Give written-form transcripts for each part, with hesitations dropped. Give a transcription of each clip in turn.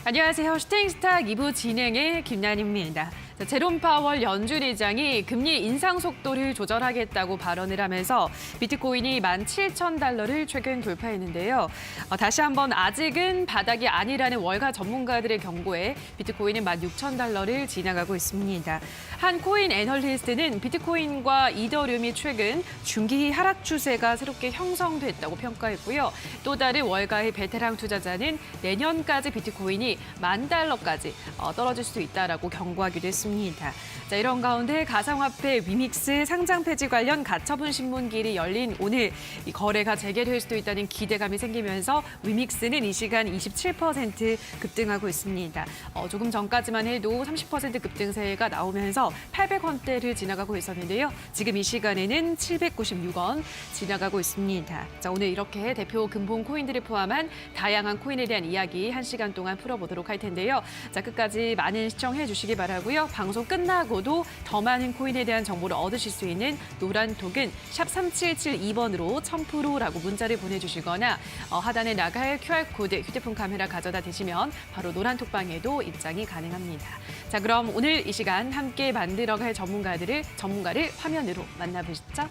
안녕하세요. 슈팅스탁 2부 진행의 김난입니다. 제롬 파월 연준 의장이 금리 인상 속도를 조절하겠다고 발언을 하면서 비트코인이 17,000달러를 최근 돌파했는데요. 다시 한번 아직은 바닥이 아니라는 월가 전문가들의 경고에 비트코인은 16,000달러를 지나가고 있습니다. 한 코인 애널리스트는 비트코인과 이더리움이 최근 중기 하락 추세가 새롭게 형성됐다고 평가했고요. 또 다른 월가의 베테랑 투자자는 내년까지 비트코인이 10,000달러까지 떨어질 수 있다라고 경고하기도 했습니다. 자, 이런 가운데 가상화폐 위믹스 상장 폐지 관련 가처분 신문길이 열린 오늘 이 거래가 재개될 수도 있다는 기대감이 생기면서 위믹스는 이 시간 27% 급등하고 있습니다. 조금 전까지만 해도 30% 급등세가 나오면서 800원대를 지나가고 있었는데요. 지금 이 시간에는 796원 지나가고 있습니다. 자, 오늘 이렇게 대표 근본 코인들을 포함한 다양한 코인에 대한 이야기 1시간 동안 풀어보도록 할 텐데요. 자, 끝까지 많은 시청해 주시기 바라고요. 방송 끝나고도 더 많은 코인에 대한 정보를 얻으실 수 있는 노란 톡은 샵 3772번으로 1000%라고 문자를 보내주시거나 하단에 나갈 QR코드 휴대폰 카메라 가져다 대시면 바로 노란 톡방에도 입장이 가능합니다. 자, 그럼 오늘 이 시간 함께 만들어갈 전문가를 화면으로 만나보시죠.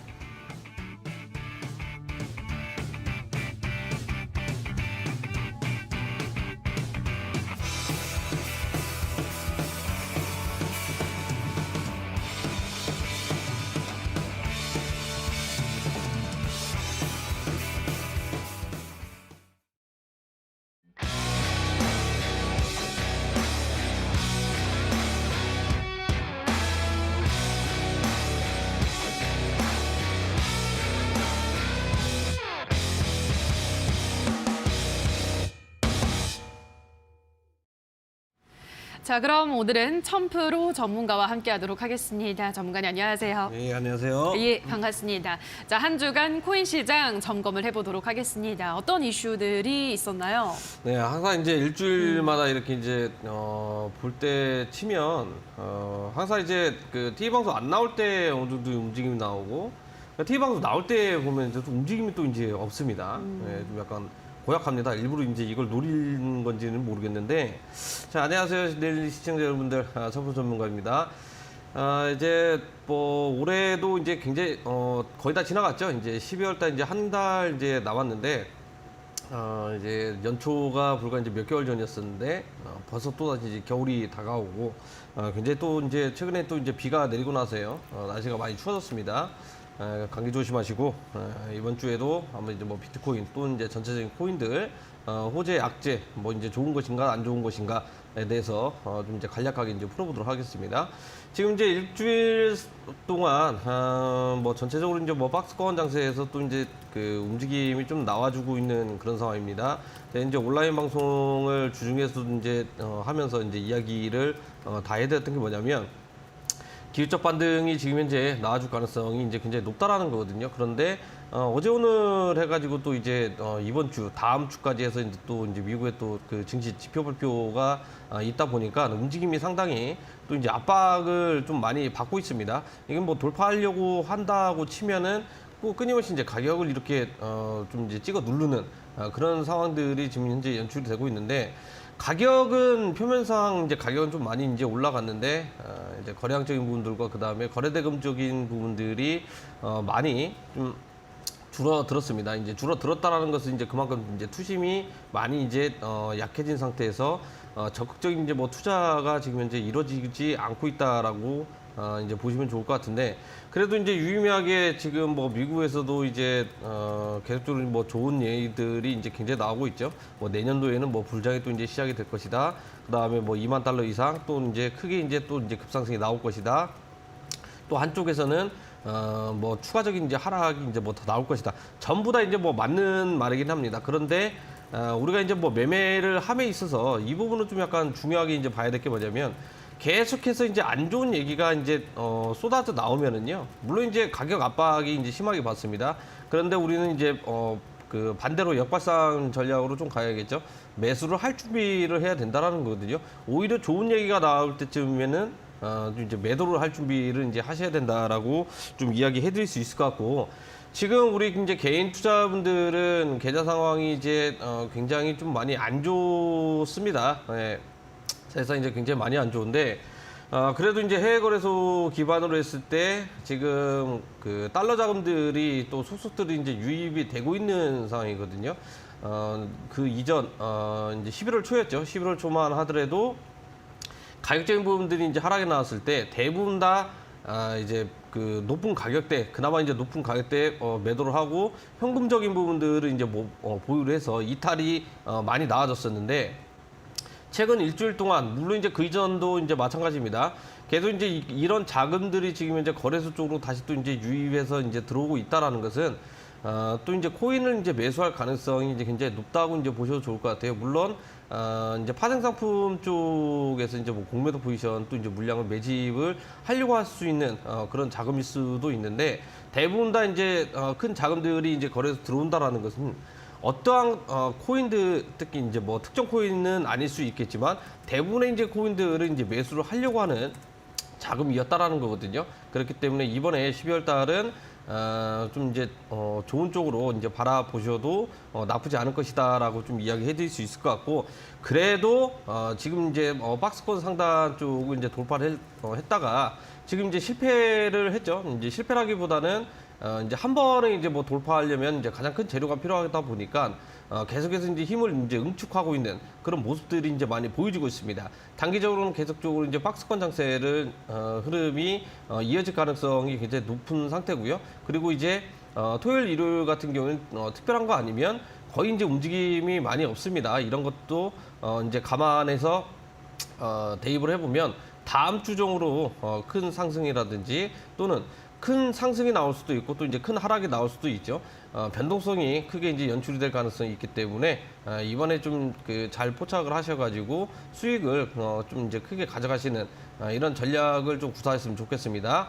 자, 그럼 오늘은 1000% 전문가와 함께하도록 하겠습니다. 전문가님 안녕하세요. 네, 안녕하세요. 예, 반갑습니다. 자, 한 주간 코인 시장 점검을 해보도록 하겠습니다. 어떤 이슈들이 있었나요? 네, 항상 이제 일주일마다 이렇게 이제 볼 때 치면 항상 이제 그 TV 방송 안 나올 때 어느 정도 움직임이 나오고 TV 방송 나올 때 보면 이제 또 움직임이 또 이제 없습니다. 네, 좀 약간 고약합니다. 일부러 이제 이걸 노리는 건지는 모르겠는데. 자, 안녕하세요. 내일 시청자 여러분들. 서부 전문가입니다. 이제 뭐 올해도 이제 굉장히 거의 다 지나갔죠. 이제 12월 달 이제 한 달 이제 남았는데 이제 연초가 불과 이제 몇 개월 전이었었는데 벌써 또 다시 이제 겨울이 다가오고 굉장히 또 이제 최근에 또 이제 비가 내리고 나서요. 날씨가 많이 추워졌습니다. 감기 조심하시고 이번 주에도 아마 이제 뭐 비트코인 또 이제 전체적인 코인들 호재 약재 뭐 이제 좋은 것인가 안 좋은 것인가에 대해서 좀 이제 간략하게 이제 풀어보도록 하겠습니다. 지금 이제 일주일 동안 뭐 전체적으로 이제 뭐 박스권 장세에서 또 이제 그 움직임이 좀 나와주고 있는 그런 상황입니다. 이제 온라인 방송을 주중에서도 이제 하면서 이제 이야기를 다 해드렸던 게 뭐냐면. 기술적 반등이 지금 현재 나와줄 가능성이 이제 굉장히 높다라는 거거든요. 그런데 어제 오늘 해가지고 또 이제 이번 주 다음 주까지 해서 이제 또 이제 미국의 또 그 증시 지표 발표가 있다 보니까 움직임이 상당히 또 이제 압박을 좀 많이 받고 있습니다. 이게 뭐 돌파하려고 한다고 치면은 꼭 끊임없이 이제 가격을 이렇게 좀 이제 찍어 누르는 그런 상황들이 지금 현재 연출이 되고 있는데. 가격은 표면상 이제 가격은 좀 많이 이제 올라갔는데 이제 거래량적인 부분들과 그 다음에 거래대금적인 부분들이 많이 좀 줄어들었습니다. 이제 줄어들었다라는 것은 이제 그만큼 이제 투심이 많이 이제 약해진 상태에서 적극적인 이제 뭐 투자가 지금 현재 이루어지지 않고 있다라고 이제 보시면 좋을 것 같은데 그래도 이제 유의미하게 지금 뭐 미국에서도 이제 계속적으로 뭐 좋은 예들이 이제 굉장히 나오고 있죠. 뭐 내년도에는 뭐 불장이 또 이제 시작이 될 것이다. 그다음에 뭐 2만 달러 이상 또 이제 크게 이제 또 이제 급상승이 나올 것이다. 또 한쪽에서는 뭐 추가적인 이제 하락이 이제 뭐 더 나올 것이다. 전부 다 이제 뭐 맞는 말이긴 합니다. 그런데 우리가 이제 뭐 매매를 함에 있어서 이 부분은 좀 약간 중요하게 이제 봐야 될 게 뭐냐면 계속해서 이제 안 좋은 얘기가 이제 쏟아져 나오면은요. 물론 이제 가격 압박이 이제 심하게 받습니다. 그런데 우리는 이제 그 반대로 역발상 전략으로 좀 가야겠죠. 매수를 할 준비를 해야 된다라는 거거든요. 오히려 좋은 얘기가 나올 때쯤이면은 이제 매도를 할 준비를 이제 하셔야 된다라고 좀 이야기해 드릴 수 있을 것 같고 지금 우리 이제 개인 투자분들은 계좌 상황이 이제 굉장히 좀 많이 안 좋습니다. 예. 그래서 이제 굉장히 많이 안 좋은데 그래도 이제 해외 거래소 기반으로 했을 때 지금 그 달러 자금들이 또 속속들이 이제 유입이 되고 있는 상황이거든요. 그 이전 이제 11월 초였죠. 11월 초만 하더라도 가격적인 부분들이 이제 하락이 나왔을 때 대부분 다 이제 그 높은 가격대, 그나마 이제 높은 가격대에 매도를 하고 현금적인 부분들을 이제 보유를 해서 이탈이 많이 나아졌었는데 최근 일주일 동안 물론 이제 그 이전도 이제 마찬가지입니다. 계속 이제 이런 자금들이 지금 이제 거래소 쪽으로 다시 또 이제 유입해서 이제 들어오고 있다라는 것은 또 이제 코인을 이제 매수할 가능성이 이제 굉장히 높다고 이제 보셔도 좋을 것 같아요. 물론 이제 파생상품 쪽에서 이제 뭐 공매도 포지션 또 이제 물량을 매집을 하려고 할 수 있는 그런 자금일 수도 있는데 대부분 다 이제 큰 자금들이 이제 거래소 들어온다라는 것은 어떠한 코인들 특히 이제 뭐 특정 코인은 아닐 수 있겠지만 대부분의 이제 코인들을 이제 매수를 하려고 하는 자금이었다라는 거거든요. 그렇기 때문에 이번에 12월 달은 좀 이제 좋은 쪽으로 이제 바라보셔도 나쁘지 않을 것이다라고 좀 이야기해 드릴 수 있을 것 같고 그래도 지금 이제 박스권 상단 쪽을 이제 돌파를 했다가 지금 이제 실패를 했죠. 이제 실패라기보다는 이제 한 번에 이제 뭐 돌파하려면 이제 가장 큰 재료가 필요하다 보니까 계속해서 이제 힘을 이제 응축하고 있는 그런 모습들이 이제 많이 보여지고 있습니다. 단기적으로는 계속적으로 이제 박스권 장세를 흐름이 이어질 가능성이 굉장히 높은 상태고요. 그리고 이제 토요일, 일요일 같은 경우는 특별한 거 아니면 거의 이제 움직임이 많이 없습니다. 이런 것도 이제 감안해서 대입을 해보면 다음 주 중으로 큰 상승이라든지 또는 큰 상승이 나올 수도 있고 또 이제 큰 하락이 나올 수도 있죠. 변동성이 크게 이제 연출이 될 가능성이 있기 때문에 이번에 좀 그 잘 포착을 하셔가지고 수익을 좀 이제 크게 가져가시는 이런 전략을 좀 구사했으면 좋겠습니다.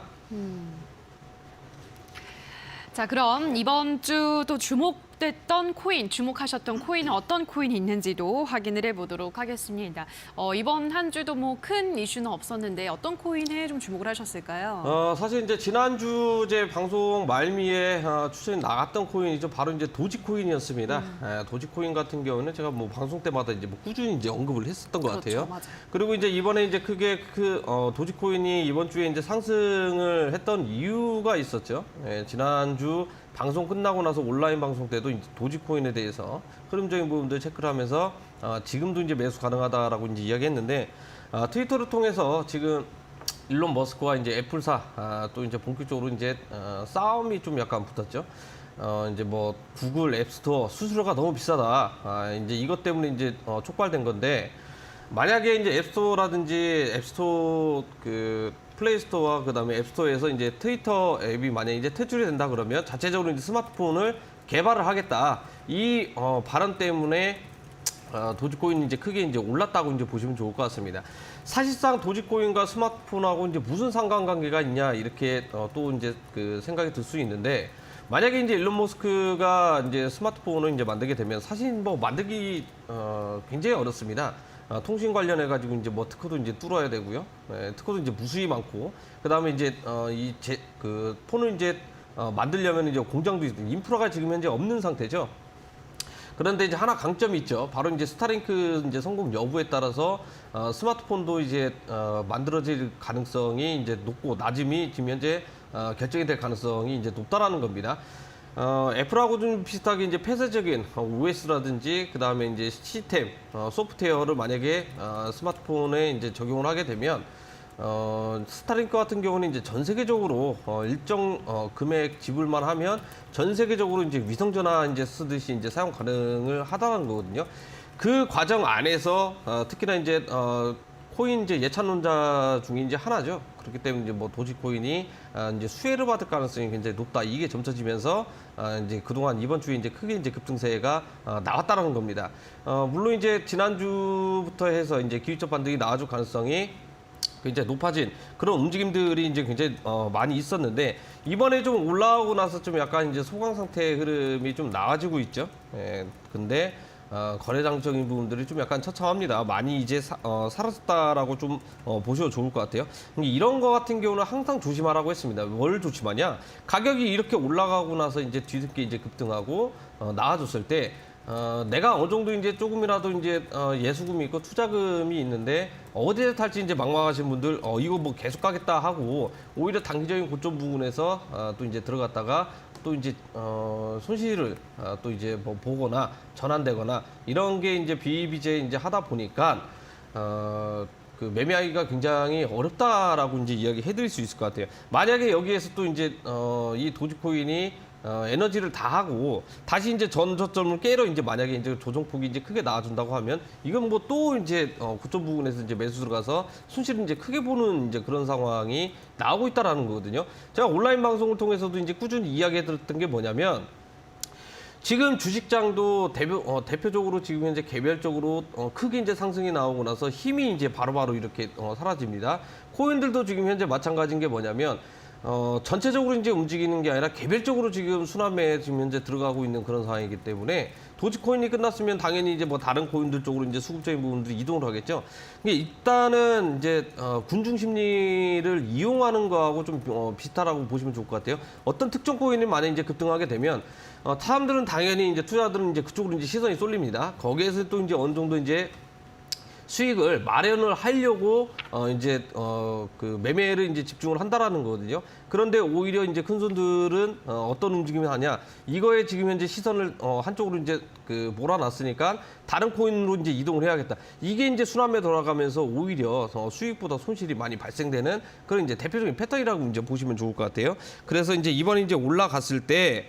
자, 그럼 이번 주 또 주목됐던 코인, 주목하셨던 코인은 어떤 코인이 있는지도 확인을 해보도록 하겠습니다. 이번 한 주도 뭐 큰 이슈는 없었는데 어떤 코인에 좀 주목을 하셨을까요? 사실 이제 지난주 제 방송 말미에 추천이 나갔던 코인이죠. 바로 이제 도지코인이었습니다. 도지코인 같은 경우는 제가 뭐 방송 때마다 이제 뭐 꾸준히 이제 언급을 했었던 것 같아요. 맞아요. 그리고 이제 이번에 이제 크게 도지코인이 이번 주에 이제 상승을 했던 이유가 있었죠. 지난주 방송 끝나고 나서 온라인 방송 때도 이제 도지코인에 대해서 흐름적인 부분들 체크를 하면서 지금도 이제 매수 가능하다라고 이제 이야기했는데 트위터를 통해서 지금 일론 머스크와 이제 애플사 또 이제 본격적으로 이제 싸움이 좀 약간 붙었죠. 이제 뭐 구글 앱스토어 수수료가 너무 비싸다. 이제 이것 때문에 이제 촉발된 건데 만약에 이제 앱스토어라든지 앱스토어 그 플레이스토어와 그다음에 앱스토어에서 이제 트위터 앱이 만약에 이제 퇴출이 된다 그러면 자체적으로 이제 스마트폰을 개발을 하겠다. 이 발언 때문에 도지코인이 이제 크게 이제 올랐다고 이제 보시면 좋을 것 같습니다. 사실상 도지코인과 스마트폰하고 이제 무슨 상관관계가 있냐 이렇게 또 이제 그 생각이 들 수 있는데 만약에 이제 일론 머스크가 이제 스마트폰을 이제 만들게 되면 사실 뭐 만들기 굉장히 어렵습니다. 통신 관련해 가지고 이제 뭐 특허도 이제 뚫어야 되고요. 특허도 이제 무수히 많고 그다음에 이제 그 폰을 이제 만들려면 이제 공장도 있고 인프라가 지금 현재 없는 상태죠. 그런데 이제 하나 강점이 있죠. 바로 이제 스타링크 이제 성공 여부에 따라서 스마트폰도 이제 만들어질 가능성이 이제 높고 낮음이 지금 현재 결정이 될 가능성이 이제 높다라는 겁니다. 애플하고 좀 비슷하게 이제 폐쇄적인 OS라든지 그 다음에 이제 시스템, 소프트웨어를 만약에 스마트폰에 이제 적용을 하게 되면 스타링크 같은 경우는 이제 전 세계적으로 일정 금액 지불만 하면 전 세계적으로 이제 위성 전화 이제 쓰듯이 이제 사용 가능을 하다는 거거든요. 그 과정 안에서 특히나 이제 코인 이제 예찬론자 중에 이제 하나죠. 그렇기 때문에 이제 뭐 도지코인이 이제 수혜를 받을 가능성이 굉장히 높다. 이게 점쳐지면서 이제 그동안 이번 주에 이제 크게 이제 급등세가 나왔다는 겁니다. 물론 이제 지난주부터 해서 이제 기술적 반등이 나와줄 가능성이 굉장히 높아진 그런 움직임들이 이제 굉장히 많이 있었는데 이번에 좀 올라오고 나서 좀 약간 이제 소강 상태의 흐름이 좀 나아지고 있죠. 근데 거래장적인 부분들이 좀 약간 처참합니다. 많이 이제 사라졌다라고 좀 보셔도 좋을 것 같아요. 이런 거 같은 경우는 항상 조심하라고 했습니다. 뭘 조심하냐? 가격이 이렇게 올라가고 나서 이제 뒤늦게 이제 급등하고 나아졌을 때 내가 어느 정도 이제 조금이라도 이제 예수금이 있고 투자금이 있는데 어디에 탈지 이제 막막하신 분들 이거 뭐 계속 가겠다 하고 오히려 단기적인 고점 부분에서 또 이제 들어갔다가 또 이제 손실을 또 이제 뭐 보거나 전환되거나 이런 게 이제 비비제 이제 하다 보니까 그 매매하기가 굉장히 어렵다라고 이제 이야기해드릴 수 있을 것 같아요. 만약에 여기에서 또 이제 이 도지코인이 에너지를 다 하고 다시 이제 전 저점을 깨러 이제 만약에 이제 조정폭이 이제 크게 나와준다고 하면 이건 뭐 또 이제 고점 부분에서 이제 매수 들어가서 손실을 이제 크게 보는 이제 그런 상황이 나오고 있다라는 거거든요. 제가 온라인 방송을 통해서도 이제 꾸준히 이야기해드렸던 게 뭐냐면 지금 주식장도 대표적으로 지금 현재 개별적으로 크게 이제 상승이 나오고 나서 힘이 이제 바로바로 이렇게 사라집니다. 코인들도 지금 현재 마찬가지인 게 뭐냐면 전체적으로 이제 움직이는 게 아니라 개별적으로 지금 순환매에 지금 현재 들어가고 있는 그런 상황이기 때문에 도지코인이 끝났으면 당연히 이제 뭐 다른 코인들 쪽으로 이제 수급적인 부분들이 이동을 하겠죠. 근데 일단은 이제 군중 심리를 이용하는 거하고 좀 비슷하다고 보시면 좋을 것 같아요. 어떤 특정 코인이 만약 이제 급등하게 되면 사람들은 당연히 이제 투자들은 이제 그쪽으로 이제 시선이 쏠립니다. 거기에서 또 이제 어느 정도 이제 수익을 마련을 하려고 이제 그 매매를 이제 집중을 한다라는 거거든요. 그런데 오히려 이제 큰 손들은 어떤 움직임을 하냐? 이거에 지금 현재 시선을 한쪽으로 이제 그 몰아놨으니까 다른 코인으로 이제 이동을 해야겠다. 이게 이제 순환매 돌아가면서 오히려 수익보다 손실이 많이 발생되는 그런 이제 대표적인 패턴이라고 이제 보시면 좋을 것 같아요. 그래서 이제 이번에 이제 올라갔을 때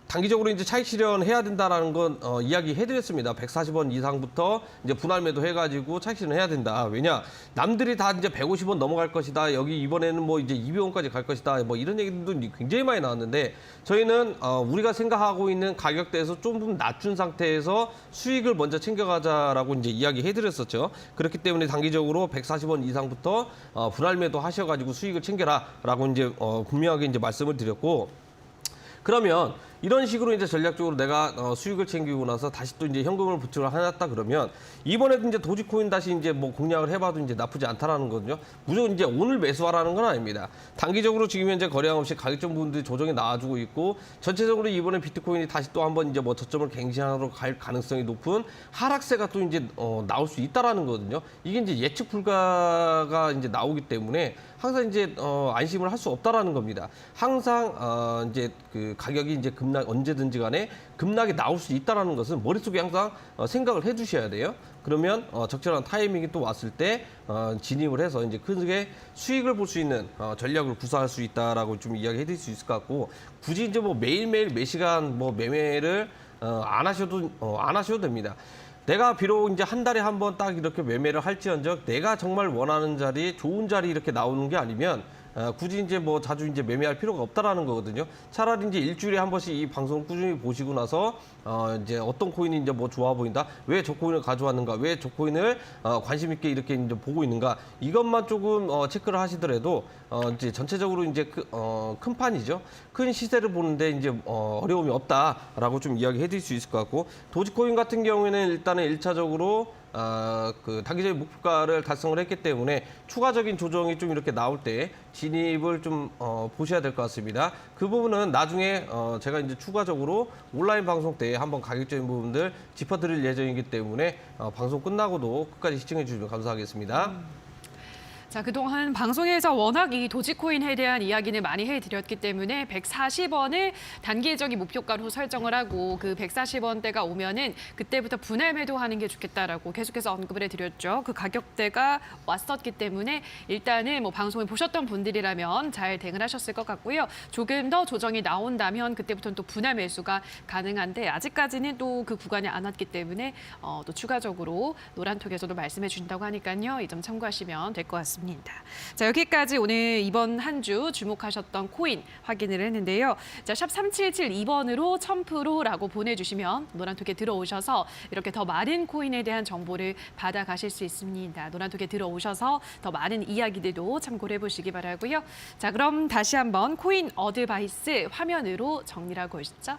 단기적으로 이제 차익 실현해야 된다라는 건 이야기해드렸습니다. 140원 이상부터 이제 분할 매도 해가지고 차익 실현해야 된다. 왜냐 남들이 다 이제 150원 넘어갈 것이다. 여기 이번에는 뭐 이제 200원까지 갈 것이다. 뭐 이런 얘기도 굉장히 많이 나왔는데 저희는 우리가 생각하고 있는 가격대에서 좀 낮춘 상태에서 수익을 먼저 챙겨가자라고 이제 이야기해드렸었죠. 그렇기 때문에 단기적으로 140원 이상부터 분할 매도 하셔가지고 수익을 챙겨라라고 이제 분명하게 이제 말씀을 드렸고. 그러면 이런 식으로 이제 전략적으로 내가 수익을 챙기고 나서 다시 또 이제 현금을 부채를 해놨다 그러면 이번에도 이제 도지코인 다시 이제 뭐 공략을 해봐도 이제 나쁘지 않다라는 거거든요. 무조건 이제 오늘 매수하라는 건 아닙니다. 단기적으로 지금 현재 거래량 없이 가격적 부분들이 조정이 나와주고 있고 전체적으로 이번에 비트코인이 다시 또 한번 이제 뭐 저점을 갱신하러 갈 가능성이 높은 하락세가 또 이제 나올 수 있다라는 거거든요. 이게 이제 예측 불가가 이제 나오기 때문에 항상 이제 안심을 할 수 없다라는 겁니다. 항상 이제 그 가격이 이제 언제든지 간에 급락이 나올 수 있다는 것은 머릿속에 항상 생각을 해두셔야 돼요. 그러면 적절한 타이밍이 또 왔을 때 진입을 해서 이제 크게 수익을 볼 수 있는 전략을 구사할 수 있다라고 좀 이야기해드릴 수 있을 것 같고 굳이 이제 뭐 매일매일 매 시간 뭐 매매를 안 하셔도 됩니다. 내가 비록 이제 한 달에 한 번 딱 이렇게 매매를 할지언정 내가 정말 원하는 자리, 좋은 자리 이렇게 나오는 게 아니면 굳이 이제 뭐 자주 이제 매매할 필요가 없다라는 거거든요. 차라리 이제 일주일에 한 번씩 이 방송을 꾸준히 보시고 나서 이제 어떤 코인이 이제 뭐 좋아 보인다, 왜 저 코인을 가져왔는가, 왜 저 코인을 관심 있게 이렇게 이제 보고 있는가, 이것만 조금 체크를 하시더라도 이제 전체적으로 이제 큰 판이죠. 큰 시세를 보는데 이제 어려움이 없다라고 좀 이야기해드릴 수 있을 것 같고 도지코인 같은 경우에는 일단은 1차적으로 그 단기적인 목표가를 달성을 했기 때문에 추가적인 조정이 좀 이렇게 나올 때 진입을 좀 보셔야 될 것 같습니다. 그 부분은 나중에 제가 이제 추가적으로 온라인 방송 때 한번 가격적인 부분들 짚어드릴 예정이기 때문에 방송 끝나고도 끝까지 시청해 주시면 감사하겠습니다. 자, 그동안 방송에서 워낙 이 도지코인에 대한 이야기를 많이 해드렸기 때문에 140원을 단기적인 목표가로 설정을 하고 그 140원대가 오면은 그때부터 분할 매도하는 게 좋겠다라고 계속해서 언급을 해드렸죠. 그 가격대가 왔었기 때문에 일단은 뭐 방송을 보셨던 분들이라면 잘 대응을 하셨을 것 같고요. 조금 더 조정이 나온다면 그때부터는 또 분할 매수가 가능한데 아직까지는 또 그 구간이 안 왔기 때문에 또 추가적으로 노란톡에서도 말씀해 주신다고 하니까요. 이 점 참고하시면 될 것 같습니다. 자, 여기까지 오늘 이번 한 주 주목하셨던 코인 확인을 했는데요. 자, 샵 3772번으로 1000%라고 보내주시면 노란톡에 들어오셔서 이렇게 더 많은 코인에 대한 정보를 받아가실 수 있습니다. 노란톡에 들어오셔서 더 많은 이야기들도 참고를 해보시기 바라고요. 자, 그럼 다시 한번 코인 어드바이스 화면으로 정리를 하고 오시죠.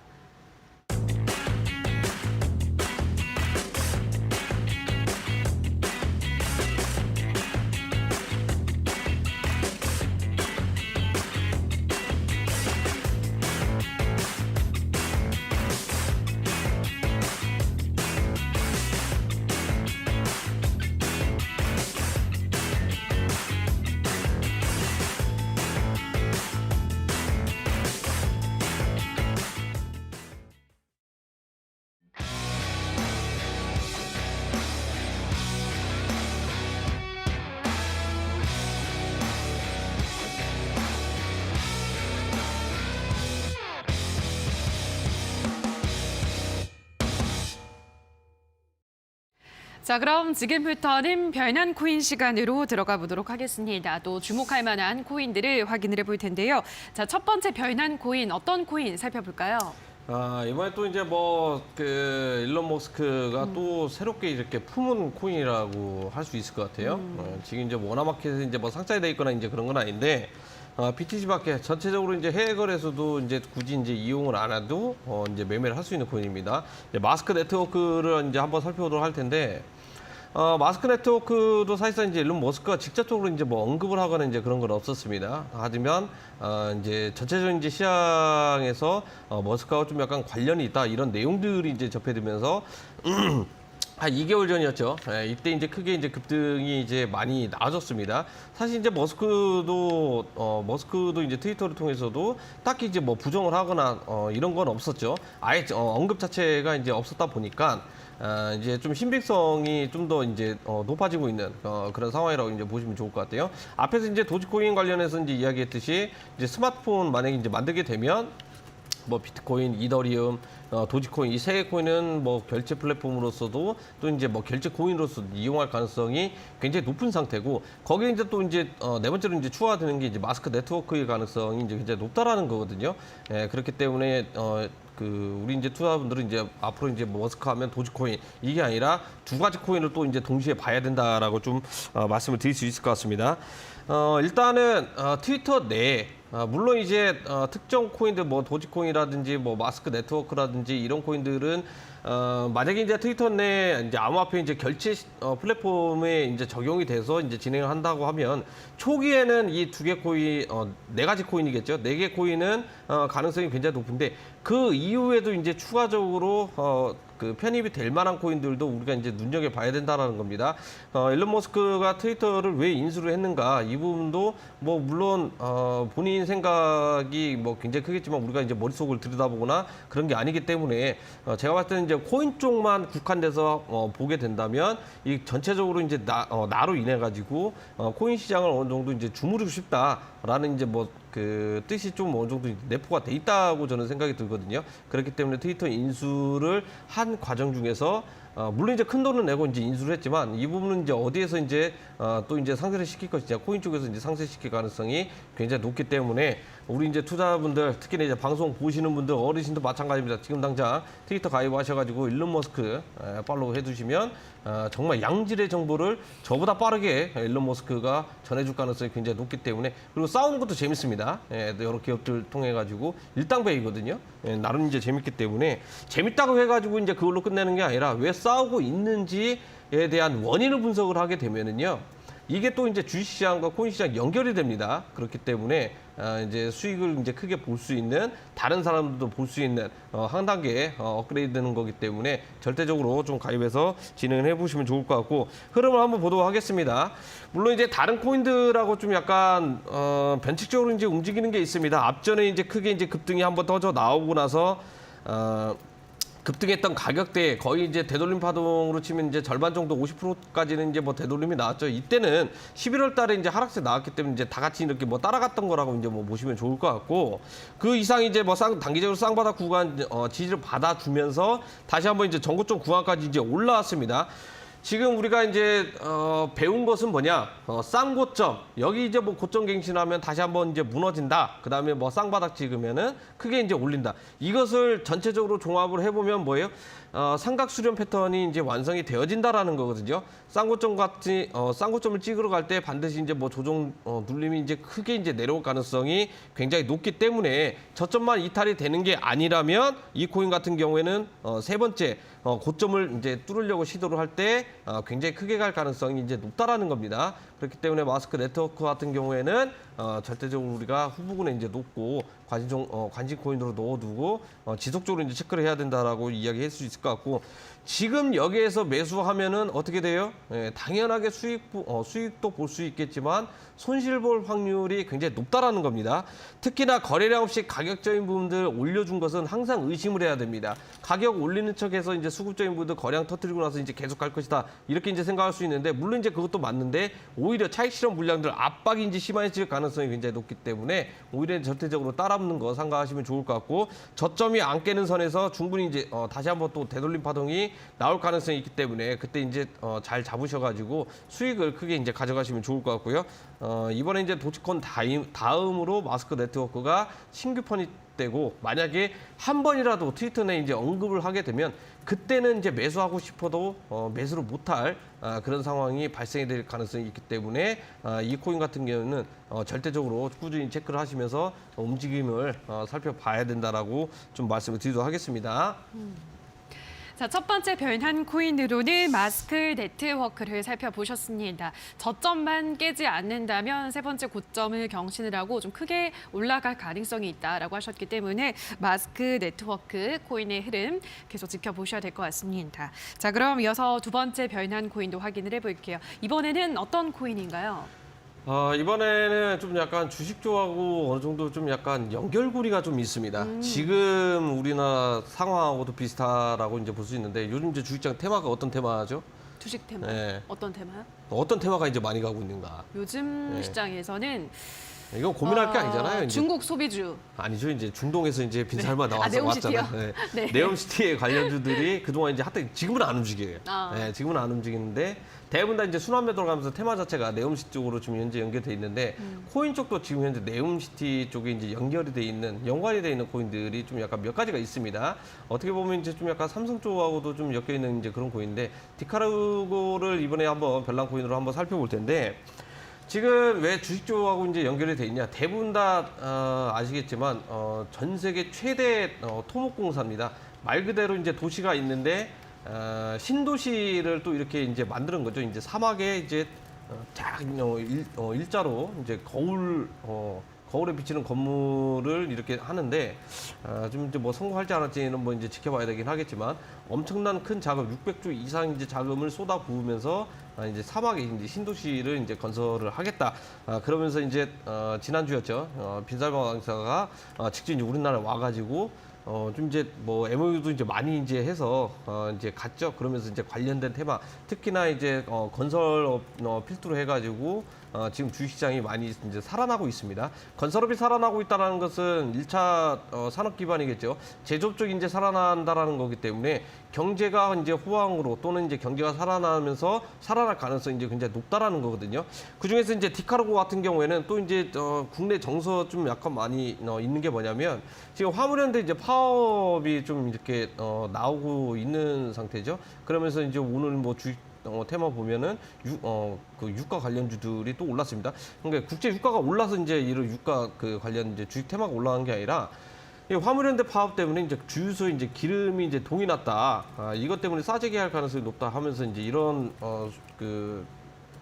자, 그럼 지금부터는 별난 코인 시간으로 들어가 보도록 하겠습니다. 또 주목할 만한 코인들을 확인을 해볼 텐데요. 자, 첫 번째 별난 코인 어떤 코인 살펴볼까요? 이번에 또 이제 일론 머스크가 또 새롭게 이렇게 품은 코인이라고 할 수 있을 것 같아요. 지금 이제 워낙마켓에 이제 상장이 돼 있거나 이제 그런 건 아닌데, BTC밖에 전체적으로 이제 해외 거래소도 이제 굳이 이제 이용을 안 해도 이제 매매를 할 수 있는 코인입니다. 이제 마스크 네트워크를 이제 한번 살펴보도록 할 텐데, 마스크 네트워크도 사실상 이제 일론 머스크가 직접적으로 이제 언급을 하거나 이제 그런 건 없었습니다. 하지만 이제 전체적인 이제 시장에서 머스크하고 좀 약간 관련이 있다 이런 내용들이 이제 접해들면서 한 2개월 전이었죠. 이때 이제 크게 이제 급등이 이제 많이 나아졌습니다. 사실 이제 머스크도 이제 트위터를 통해서도 딱히 이제 부정을 하거나 이런 건 없었죠. 아예 언급 자체가 이제 없었다 보니까 이제 좀 신빙성이 좀 더 이제 높아지고 있는 그런 상황이라고 이제 보시면 좋을 것 같아요. 앞에서 이제 도지코인 관련해서 이제 이야기했듯이 이제 스마트폰 만약에 이제 만들게 되면 비트코인, 이더리움, 도지코인 이 세 개 코인은 결제 플랫폼으로서도 또 이제 결제 코인으로서 이용할 가능성이 굉장히 높은 상태고 거기에 이제 또 이제 네 번째로 이제 추가되는 게 이제 마스크 네트워크의 가능성이 이제 굉장히 높다라는 거거든요. 그렇기 때문에 우리 이제 투자분들은 이제 앞으로 이제 머스크 하면 도지코인 이게 아니라 두 가지 코인을 또 이제 동시에 봐야 된다라고 좀 말씀을 드릴 수 있을 것 같습니다. 일단은 트위터 내에 물론 이제 특정 코인들 도지코인이라든지 마스크 네트워크라든지 이런 코인들은 만약에 이제 트위터 내 이제 암호화폐 이제 결제 플랫폼에 이제 적용이 돼서 이제 진행을 한다고 하면 초기에는 이 두 개 코인 네 가지 코인이겠죠. 네 개 코인은 가능성이 굉장히 높은데 그 이후에도 이제 추가적으로 편입이 될 만한 코인들도 우리가 이제 눈여겨봐야 된다라는 겁니다. 일론 머스크가 트위터를 왜 인수를 했는가 이 부분도 물론 본인 생각이 굉장히 크겠지만 우리가 이제 머릿속을 들여다보거나 그런 게 아니기 때문에 제가 봤을 때는 이제 코인 쪽만 국한돼서 보게 된다면 이 전체적으로 이제 나로 인해 가지고 코인 시장을 어느 정도 이제 주무르고 싶다라는 이제 뜻이 좀 어느 정도 내포가 돼 있다고 저는 생각이 들거든요. 그렇기 때문에 트위터 인수를 한 과정 중에서 물론 이제 큰 돈을 내고 이제 인수를 했지만 이 부분은 이제 어디에서 이제 또 이제 상쇄를 시킬 것이냐 코인 쪽에서 이제 상쇄시킬 가능성이 굉장히 높기 때문에 우리 이제 투자분들 특히나 이제 방송 보시는 분들 어르신도 마찬가지입니다. 지금 당장 트위터 가입하셔가지고 일론 머스크 팔로우 해두시면 정말 양질의 정보를 저보다 빠르게 일론 머스크가 전해줄 가능성이 굉장히 높기 때문에 그리고 싸우는 것도 재밌습니다. 여러 기업들 통해 가지고 일당백이거든요. 나름 이제 재밌기 때문에 재밌다고 해가지고 이제 그걸로 끝내는 게 아니라 왜 싸우고 있는지에 대한 원인을 분석을 하게 되면은요. 이게 또 이제 주식시장과 코인시장 연결이 됩니다. 그렇기 때문에 이제 수익을 이제 크게 볼 수 있는 다른 사람들도 볼 수 있는 한 단계 업그레이드 되는 거기 때문에 절대적으로 좀 가입해서 진행을 해보시면 좋을 것 같고 흐름을 한번 보도록 하겠습니다. 물론 이제 다른 코인들하고 좀 약간 변칙적으로 이제 움직이는 게 있습니다. 앞전에 이제 크게 이제 급등이 한번 터져 나오고 나서 급등했던 가격대에 거의 이제 되돌림 파동으로 치면 이제 절반 정도 50%까지는 이제 되돌림이 나왔죠. 이때는 11월 달에 이제 하락세 나왔기 때문에 이제 다 같이 이렇게 따라갔던 거라고 이제 보시면 좋을 것 같고 그 이상 이제 단기적으로 쌍바닥 구간 지지를 받아주면서 다시 한번 이제 전고점 구간까지 이제 올라왔습니다. 지금 우리가 이제 배운 것은 뭐냐? 쌍고점. 여기 이제 고점 갱신하면 다시 한번 이제 무너진다. 그다음에 쌍바닥 찍으면은 크게 이제 올린다. 이것을 전체적으로 종합을 해보면 뭐예요? 삼각 수렴 패턴이 이제 완성이 되어진다라는 거거든요. 쌍고점 같이 쌍고점을 찍으러 갈 때 반드시 이제 조정 눌림이 이제 크게 이제 내려올 가능성이 굉장히 높기 때문에 저점만 이탈이 되는 게 아니라면 이 코인 같은 경우에는 세 번째 고점을 이제 뚫으려고 시도를 할 때 굉장히 크게 갈 가능성이 이제 높다라는 겁니다. 그렇기 때문에 마스크 네트워크 같은 경우에는 절대적으로 우리가 후부근에 이제 놓고 관심 코인으로 넣어두고 지속적으로 이제 체크를 해야 된다라고 이야기할 수 있을 것 같고 지금 여기에서 매수하면은 어떻게 돼요? 당연하게 수익도 볼 수 있겠지만 손실 볼 확률이 굉장히 높다라는 겁니다. 특히나 거래량 없이 가격적인 부분들 올려준 것은 항상 의심을 해야 됩니다. 가격 올리는 척해서 이제 수급적인 부분들 거래량 터뜨리고 나서 이제 계속 갈 것이다 이렇게 이제 생각할 수 있는데 물론 이제 그것도 맞는데 오히려 차익 실험 물량들 압박이 이제 심해질 가능성이 가능성이 굉장히 높기 때문에 오히려 절대적으로 따라붙는 거 삼가하시면 좋을 것 같고 저점이 안 깨는 선에서 충분히 이제 다시 한번 또 되돌림 파동이 나올 가능성이 있기 때문에 그때 이제 잘 잡으셔가지고 수익을 크게 이제 가져가시면 좋을 것 같고요. 이번에 이제 도치콘 다음으로 마스크 네트워크가 신규 펀이 되고 만약에 한 번이라도 트위터 내에 이제 언급을 하게 되면 그때는 이제 매수하고 싶어도 매수를 못할 그런 상황이 발생이 될 가능성이 있기 때문에 이 코인 같은 경우는 절대적으로 꾸준히 체크를 하시면서 움직임을 살펴봐야 된다라고 좀 말씀을 드리도록 하겠습니다. 자, 첫 번째 변한 코인으로는 마스크 네트워크를 살펴보셨습니다. 저점만 깨지 않는다면 세 번째 고점을 경신을 하고 좀 크게 올라갈 가능성이 있다라고 하셨기 때문에 마스크 네트워크 코인의 흐름 계속 지켜보셔야 될 것 같습니다. 자, 그럼 이어서 두 번째 변한 코인도 확인을 해볼게요. 이번에는 어떤 코인인가요? 이번에는 좀 약간 주식 쪽하고 어느 정도 좀 약간 연결고리가 좀 있습니다. 지금 우리나라 상황하고도 비슷하다고 이제 볼 수 있는데 요즘 이제 주식장 테마가 어떤 테마죠? 주식 테마. 네. 어떤 테마요? 어떤 테마가 이제 많이 가고 있는가? 요즘 네. 시장에서는 이건 고민할 게 아니잖아요. 이제. 중국 소비주. 아니죠. 이제 중동에서 이제 빈살만 나와서 네옴시티요? 왔잖아요. 네. 네옴시티의 관련주들이 그동안 이제 하여튼 지금은 안 움직여요. 아. 네, 지금은 안 움직이는데 대부분 다 이제 순환매 들어가면서 테마 자체가 네옴시티 쪽으로 지금 현재 연결돼 있는데 코인 쪽도 지금 현재 네옴시티 쪽에 이제 연결이 돼 있는 연관이 돼 있는 코인들이 좀 약간 몇 가지가 있습니다. 어떻게 보면 이제 좀 약간 삼성 쪽하고도 좀 엮여 있는 이제 그런 코인인데 디카르고를 이번에 한번 별난 코인으로 한번 살펴볼 텐데. 지금 왜 주식 쪽하고 이제 연결이 돼 있냐? 대부분 다 아시겠지만 전 세계 최대 토목공사입니다. 말 그대로 이제 도시가 있는데 신도시를 또 이렇게 이제 만드는 거죠. 이제 사막에 이제 일자로 이제 거울에 비치는 건물을 이렇게 하는데 좀 이제 뭐 성공할지 안 할지는 뭐 이제 지켜봐야 되긴 하겠지만 엄청난 큰 자금 600조 이상 이제 자금을 쏟아 부으면서 이제 사막에 이제 신도시를 이제 건설을 하겠다. 그러면서 이제 지난주였죠. 빈살방 왕사가 직접 이제 우리나라에 와가지고 좀 이제 뭐 MOU도 이제 많이 이제 해서 이제 갔죠. 그러면서 이제 관련된 테마, 특히나 이제 건설 필두로 해가지고 지금 주식시장이 많이 이제 살아나고 있습니다. 건설업이 살아나고 있다는 것은 1차 산업 기반이겠죠. 제조업 쪽이 이제 살아난다라는 거기 때문에 경제가 이제 호황으로 또는 이제 경제가 살아나면서 살아날 가능성이 이제 굉장히 높다라는 거거든요. 그 중에서 이제 디카르고 같은 경우에는 또 이제 국내 정서 좀 약간 많이 있는 게 뭐냐면 지금 화물연대 이제 파업이 좀 이렇게 나오고 있는 상태죠. 그러면서 이제 오늘 뭐 주식 테마 보면은 그 유가 관련주들이 또 올랐습니다. 그러니까 국제 유가가 올라서 이제 이런 유가 그 관련 이제 주식 테마가 올라간 게 아니라 이 화물연대 파업 때문에 이제 주유소 이제 기름이 이제 동이 났다. 이것 때문에 싸지게 할 가능성이 높다 하면서 이제 이런 그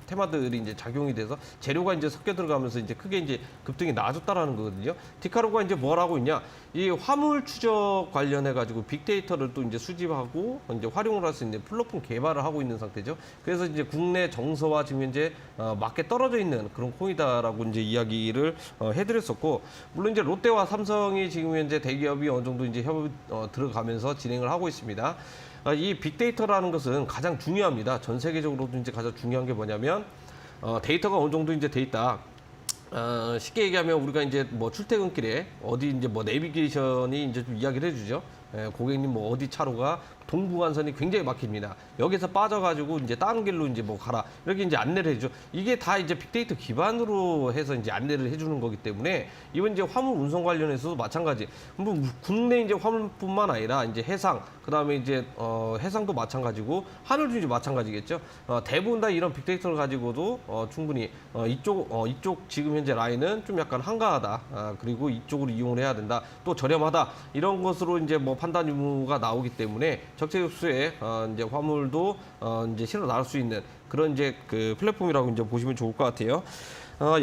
테마들이 이제 작용이 돼서 재료가 이제 섞여 들어가면서 이제 크게 이제 급등이 나아졌다라는 거거든요. 디카르고가 이제 뭘 하고 있냐? 이 화물 추적 관련해 가지고 빅데이터를 또 이제 수집하고 이제 활용을 할 수 있는 플랫폼 개발을 하고 있는 상태죠. 그래서 이제 국내 정서와 지금 현재 맞게 떨어져 있는 그런 코인이다라고 이제 이야기를 해드렸었고, 물론 이제 롯데와 삼성이 지금 현재 대기업이 어느 정도 이제 협업 들어가면서 진행을 하고 있습니다. 이 빅데이터라는 것은 가장 중요합니다. 전 세계적으로도 이제 가장 중요한 게 뭐냐면 데이터가 어느 정도 이제 돼 있다. 쉽게 얘기하면 우리가 이제 뭐 출퇴근길에 어디 이제 뭐 내비게이션이 이제 좀 이야기를 해주죠. 고객님 뭐 어디 차로가 동부간선이 굉장히 막힙니다. 여기서 빠져가지고 이제 다른 길로 이제 뭐 가라 이렇게 이제 안내를 해줘. 이게 다 이제 빅데이터 기반으로 해서 이제 안내를 해주는 거기 때문에 이번 이제 화물 운송 관련해서도 마찬가지. 뭐 국내 이제 화물뿐만 아니라 이제 해상 그다음에 이제 해상도 마찬가지고 하늘도 이제 마찬가지겠죠. 대부분 다 이런 빅데이터를 가지고도 충분히 이쪽 지금 현재 라인은 좀 약간 한가하다. 그리고 이쪽으로 이용을 해야 된다. 또 저렴하다. 이런 것으로 이제 뭐 판단 유무가 나오기 때문에 적재적소에 이제 화물도 이제 실어 나갈 수 있는 그런 이제 그 플랫폼이라고 이제 보시면 좋을 것 같아요.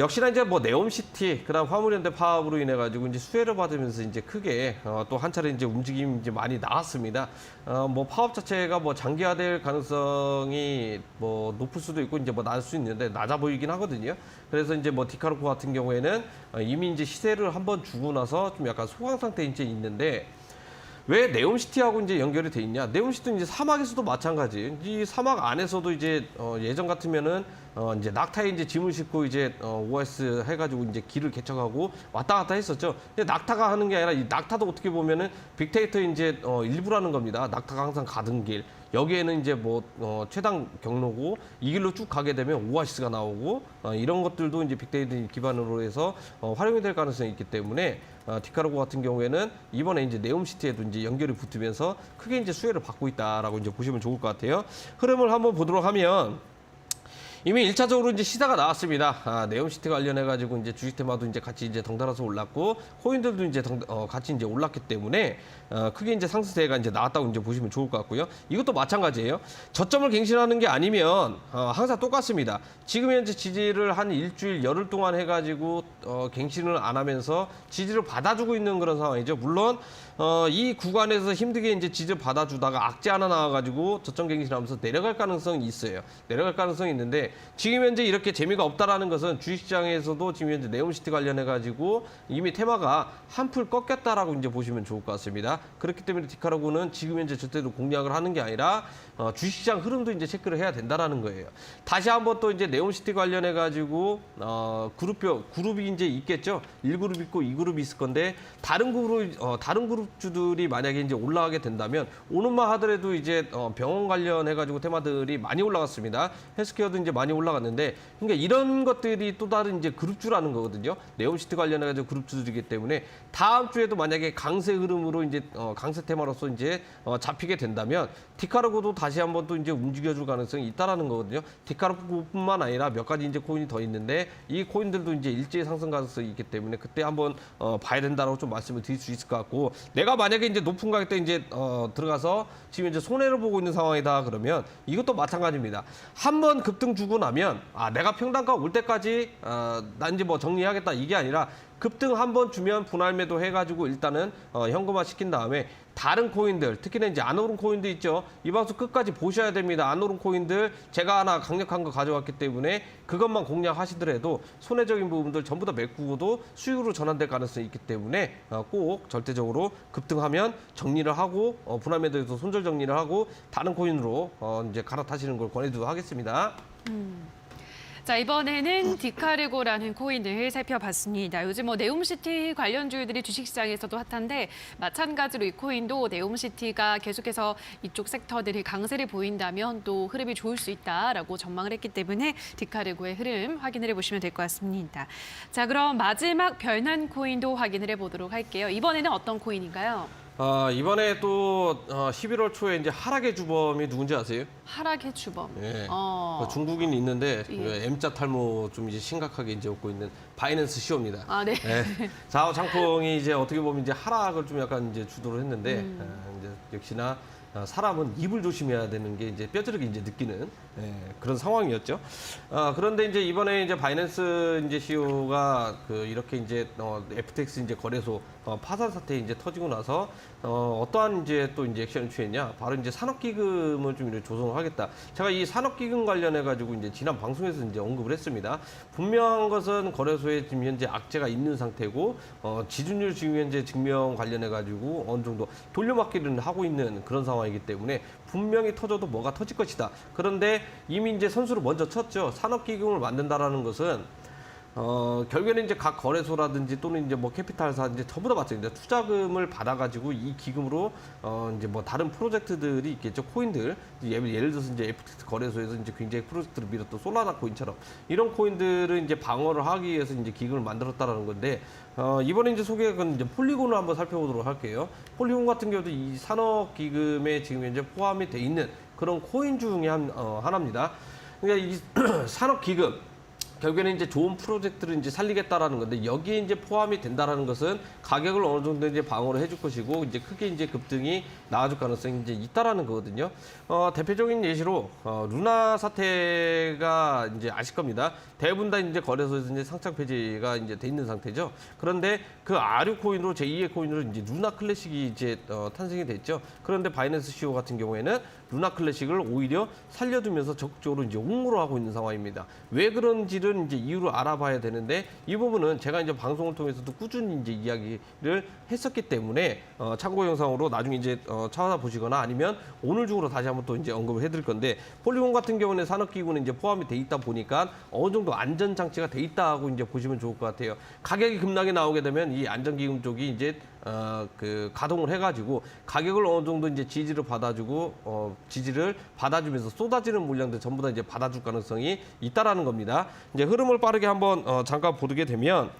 역시나 이제 뭐 네옴시티, 그다음 화물연대 파업으로 인해 가지고 이제 수혜를 받으면서 이제 크게 또 한 차례 이제 움직임이 이제 많이 나왔습니다. 뭐 파업 자체가 뭐 장기화될 가능성이 뭐 높을 수도 있고 이제 뭐 낮을 수 있는데 낮아 보이긴 하거든요. 그래서 이제 뭐 디카르코 같은 경우에는 이미 이제 시세를 한번 주고 나서 좀 약간 소강 상태에 이제 있는데. 왜 네옴시티하고 이제 연결이 돼 있냐? 네옴시티는 이제 사막에서도 마찬가지. 이 사막 안에서도 이제 예전 같으면은 이제 낙타에 이제 짐을 싣고 이제 OS 해가지고 이제 길을 개척하고 왔다 갔다 했었죠. 근데 낙타가 하는 게 아니라 이 낙타도 어떻게 보면은 빅데이터 이제 일부라는 겁니다. 낙타가 항상 가던 길. 여기에는 이제 뭐 최단 경로고 이 길로 쭉 가게 되면 오아시스가 나오고 이런 것들도 이제 빅데이터 기반으로 해서 활용이 될 가능성이 있기 때문에 디카르고 같은 경우에는 이번에 이제 네옴시티에도 이제 연결이 붙으면서 크게 이제 수혜를 받고 있다라고 이제 보시면 좋을 것 같아요. 흐름을 한번 보도록 하면. 이미 1차적으로 이제 시사가 나왔습니다. 네옴시티 관련해가지고 이제 주식 테마도 이제 같이 이제 덩달아서 올랐고, 코인들도 이제 같이 이제 올랐기 때문에, 크게 이제 상승세가 이제 나왔다고 이제 보시면 좋을 것 같고요. 이것도 마찬가지예요. 저점을 갱신하는 게 아니면, 항상 똑같습니다. 지금 현재 지지를 한 일주일, 열흘 동안 해가지고, 갱신을 안 하면서 지지를 받아주고 있는 그런 상황이죠. 물론, 이 구간에서 힘들게 이제 지지를 받아주다가 악재 하나 나와가지고 저점 갱신하면서 내려갈 가능성이 있어요. 내려갈 가능성이 있는데 지금 현재 이렇게 재미가 없다라는 것은 주식시장에서도 지금 현재 네옴시티 관련해가지고 이미 테마가 한풀 꺾였다라고 이제 보시면 좋을 것 같습니다. 그렇기 때문에 디카르고는 지금 현재 절대로 공략을 하는 게 아니라 주식시장 흐름도 이제 체크를 해야 된다라는 거예요. 다시 한번 또 이제 네옴시티 관련해가지고 그룹이 이제 있겠죠. 1그룹 있고 2그룹이 있을 건데 다른 그룹주들이 만약에 이제 올라가게 된다면 오늘만 하더라도 이제 병원 관련해가지고 테마들이 많이 올라갔습니다. 헬스케어도 이제 많이 올라갔는데 그러니까 이런 것들이 또 다른 이제 그룹주라는 거거든요. 네옴시티 관련해가지고 그룹주들이기 때문에 다음 주에도 만약에 강세 흐름으로 이제 강세 테마로서 이제 잡히게 된다면 디카르고도 다시 한번 또 이제 움직여줄 가능성이 있다라는 거거든요. 디카르고뿐만 아니라 몇 가지 이제 코인이 더 있는데 이 코인들도 이제 일제히 상승 가능성이 있기 때문에 그때 한번 봐야 된다라고 좀 말씀을 드릴 수 있을 것 같고 내가 만약에 이제 높은 가격대 이제 들어가서 지금 이제 손해를 보고 있는 상황이다 그러면 이것도 마찬가지입니다. 한번 급등 주고 나면 내가 평단가 올 때까지 난 이제 뭐 정리하겠다 이게 아니라 급등 한번 주면 분할 매도 해가지고 일단은 현금화 시킨 다음에 다른 코인들 특히나 이제 안 오른 코인도 있죠. 이 방송 끝까지 보셔야 됩니다. 안 오른 코인들 제가 하나 강력한 거 가져왔기 때문에 그것만 공략하시더라도 손해적인 부분들 전부 다 메꾸고도 수익으로 전환될 가능성이 있기 때문에 꼭 절대적으로 급등하면 정리를 하고 분할 매도에서 손절 정리를 하고 다른 코인으로 이제 갈아타시는 걸 권해드리도록 하겠습니다. 자, 이번에는 디카르고라는 코인을 살펴봤습니다. 요즘 뭐 네옴시티 관련주들이 주식시장에서도 핫한데 마찬가지로 이 코인도 네옴시티가 계속해서 이쪽 섹터들이 강세를 보인다면 또 흐름이 좋을 수 있다라고 전망을 했기 때문에 디카르고의 흐름 확인을 해보시면 될 것 같습니다. 자, 그럼 마지막 별난 코인도 확인을 해보도록 할게요. 이번에는 어떤 코인인가요? 이번에 또 11월 초에 이제 하락의 주범이 누군지 아세요? 하락의 주범. 예. 중국인이 있는데 M자 탈모 좀 이제 심각하게 이제 얻고 있는 바이낸스 CEO입니다. 네. 예. 장풍이 이제 어떻게 보면 이제 하락을 좀 약간 이제 주도를 했는데 이제 역시나 사람은 입을 조심해야 되는 게 이제 뼈저리게 이제 느끼는 그런 상황이었죠. 그런데 이제 이번에 이제 바이낸스 이제 CEO가 이렇게 이제 FTX 이제 거래소 파산 사태 이제 터지고 나서 어떠한 이제 또 이제 액션을 취했냐? 바로 이제 산업기금을 좀 이렇게 조성을 하겠다. 제가 이 산업기금 관련해 가지고 이제 지난 방송에서 이제 언급을 했습니다. 분명한 것은 거래소에 지금 현재 악재가 있는 상태고 지준율 지금 현재 증명 관련해 가지고 어느 정도 돌려막기를 하고 있는 그런 상황이기 때문에 분명히 터져도 뭐가 터질 것이다. 그런데 이미 이제 선수를 먼저 쳤죠. 산업기금을 만든다라는 것은 결국에는 이제 각 거래소라든지 또는 이제 뭐 캐피탈사 이제 전부 다 마찬가지입니다. 투자금을 받아가지고 이 기금으로 이제 뭐 다른 프로젝트들이 있겠죠. 코인들 예를 들어서 이제 FTX 거래소에서 이제 굉장히 프로젝트를 밀었던 솔라나 코인처럼 이런 코인들을 이제 방어를 하기 위해서 이제 기금을 만들었다라는 건데 이번에 이제 소개한 이제 폴리곤을 한번 살펴보도록 할게요. 폴리곤 같은 경우도 이 산업 기금에 지금 현재 포함이 돼 있는 그런 코인 중에 하나입니다. 그러니까 이 산업 기금 결국에는 이제 좋은 프로젝트를 이제 살리겠다라는 건데 여기에 이제 포함이 된다라는 것은 가격을 어느 정도 이제 방어를 해줄 것이고 이제 크게 이제 급등이 나와줄 가능성이 이제 있다라는 거거든요. 대표적인 예시로 루나 사태가 이제 아실 겁니다. 대부분 다 이제 거래소에서 이제 상장 폐지가 이제 돼 있는 상태죠. 그런데 그 아류 코인으로 제2의 코인으로 이제 루나 클래식이 이제 탄생이 됐죠. 그런데 바이낸스 CEO 같은 경우에는 루나 클래식을 오히려 살려두면서 적극적으로 이제 옹호를 하고 있는 상황입니다. 왜 그런지를 이런 이제 이유를 알아봐야 되는데 이 부분은 제가 이제 방송을 통해서도 꾸준히 이제 이야기를 했었기 때문에 참고 영상으로 나중에 이제 찾아보시거나 아니면 오늘 중으로 다시 한번 또 이제 언급을 해드릴 건데 폴리곤 같은 경우는 산업기구는 이제 포함이 돼 있다 보니까 어느 정도 안전 장치가 돼 있다고 이제 보시면 좋을 것 같아요. 가격이 급락이 나오게 되면 이 안전기금 쪽이 이제 그 가동을 해가지고 가격을 어느 정도 이제 지지를 받아주면서 쏟아지는 물량들 전부 다 이제 받아줄 가능성이 있다라는 겁니다. 이제 흐름을 빠르게 한번 잠깐 보게 되면.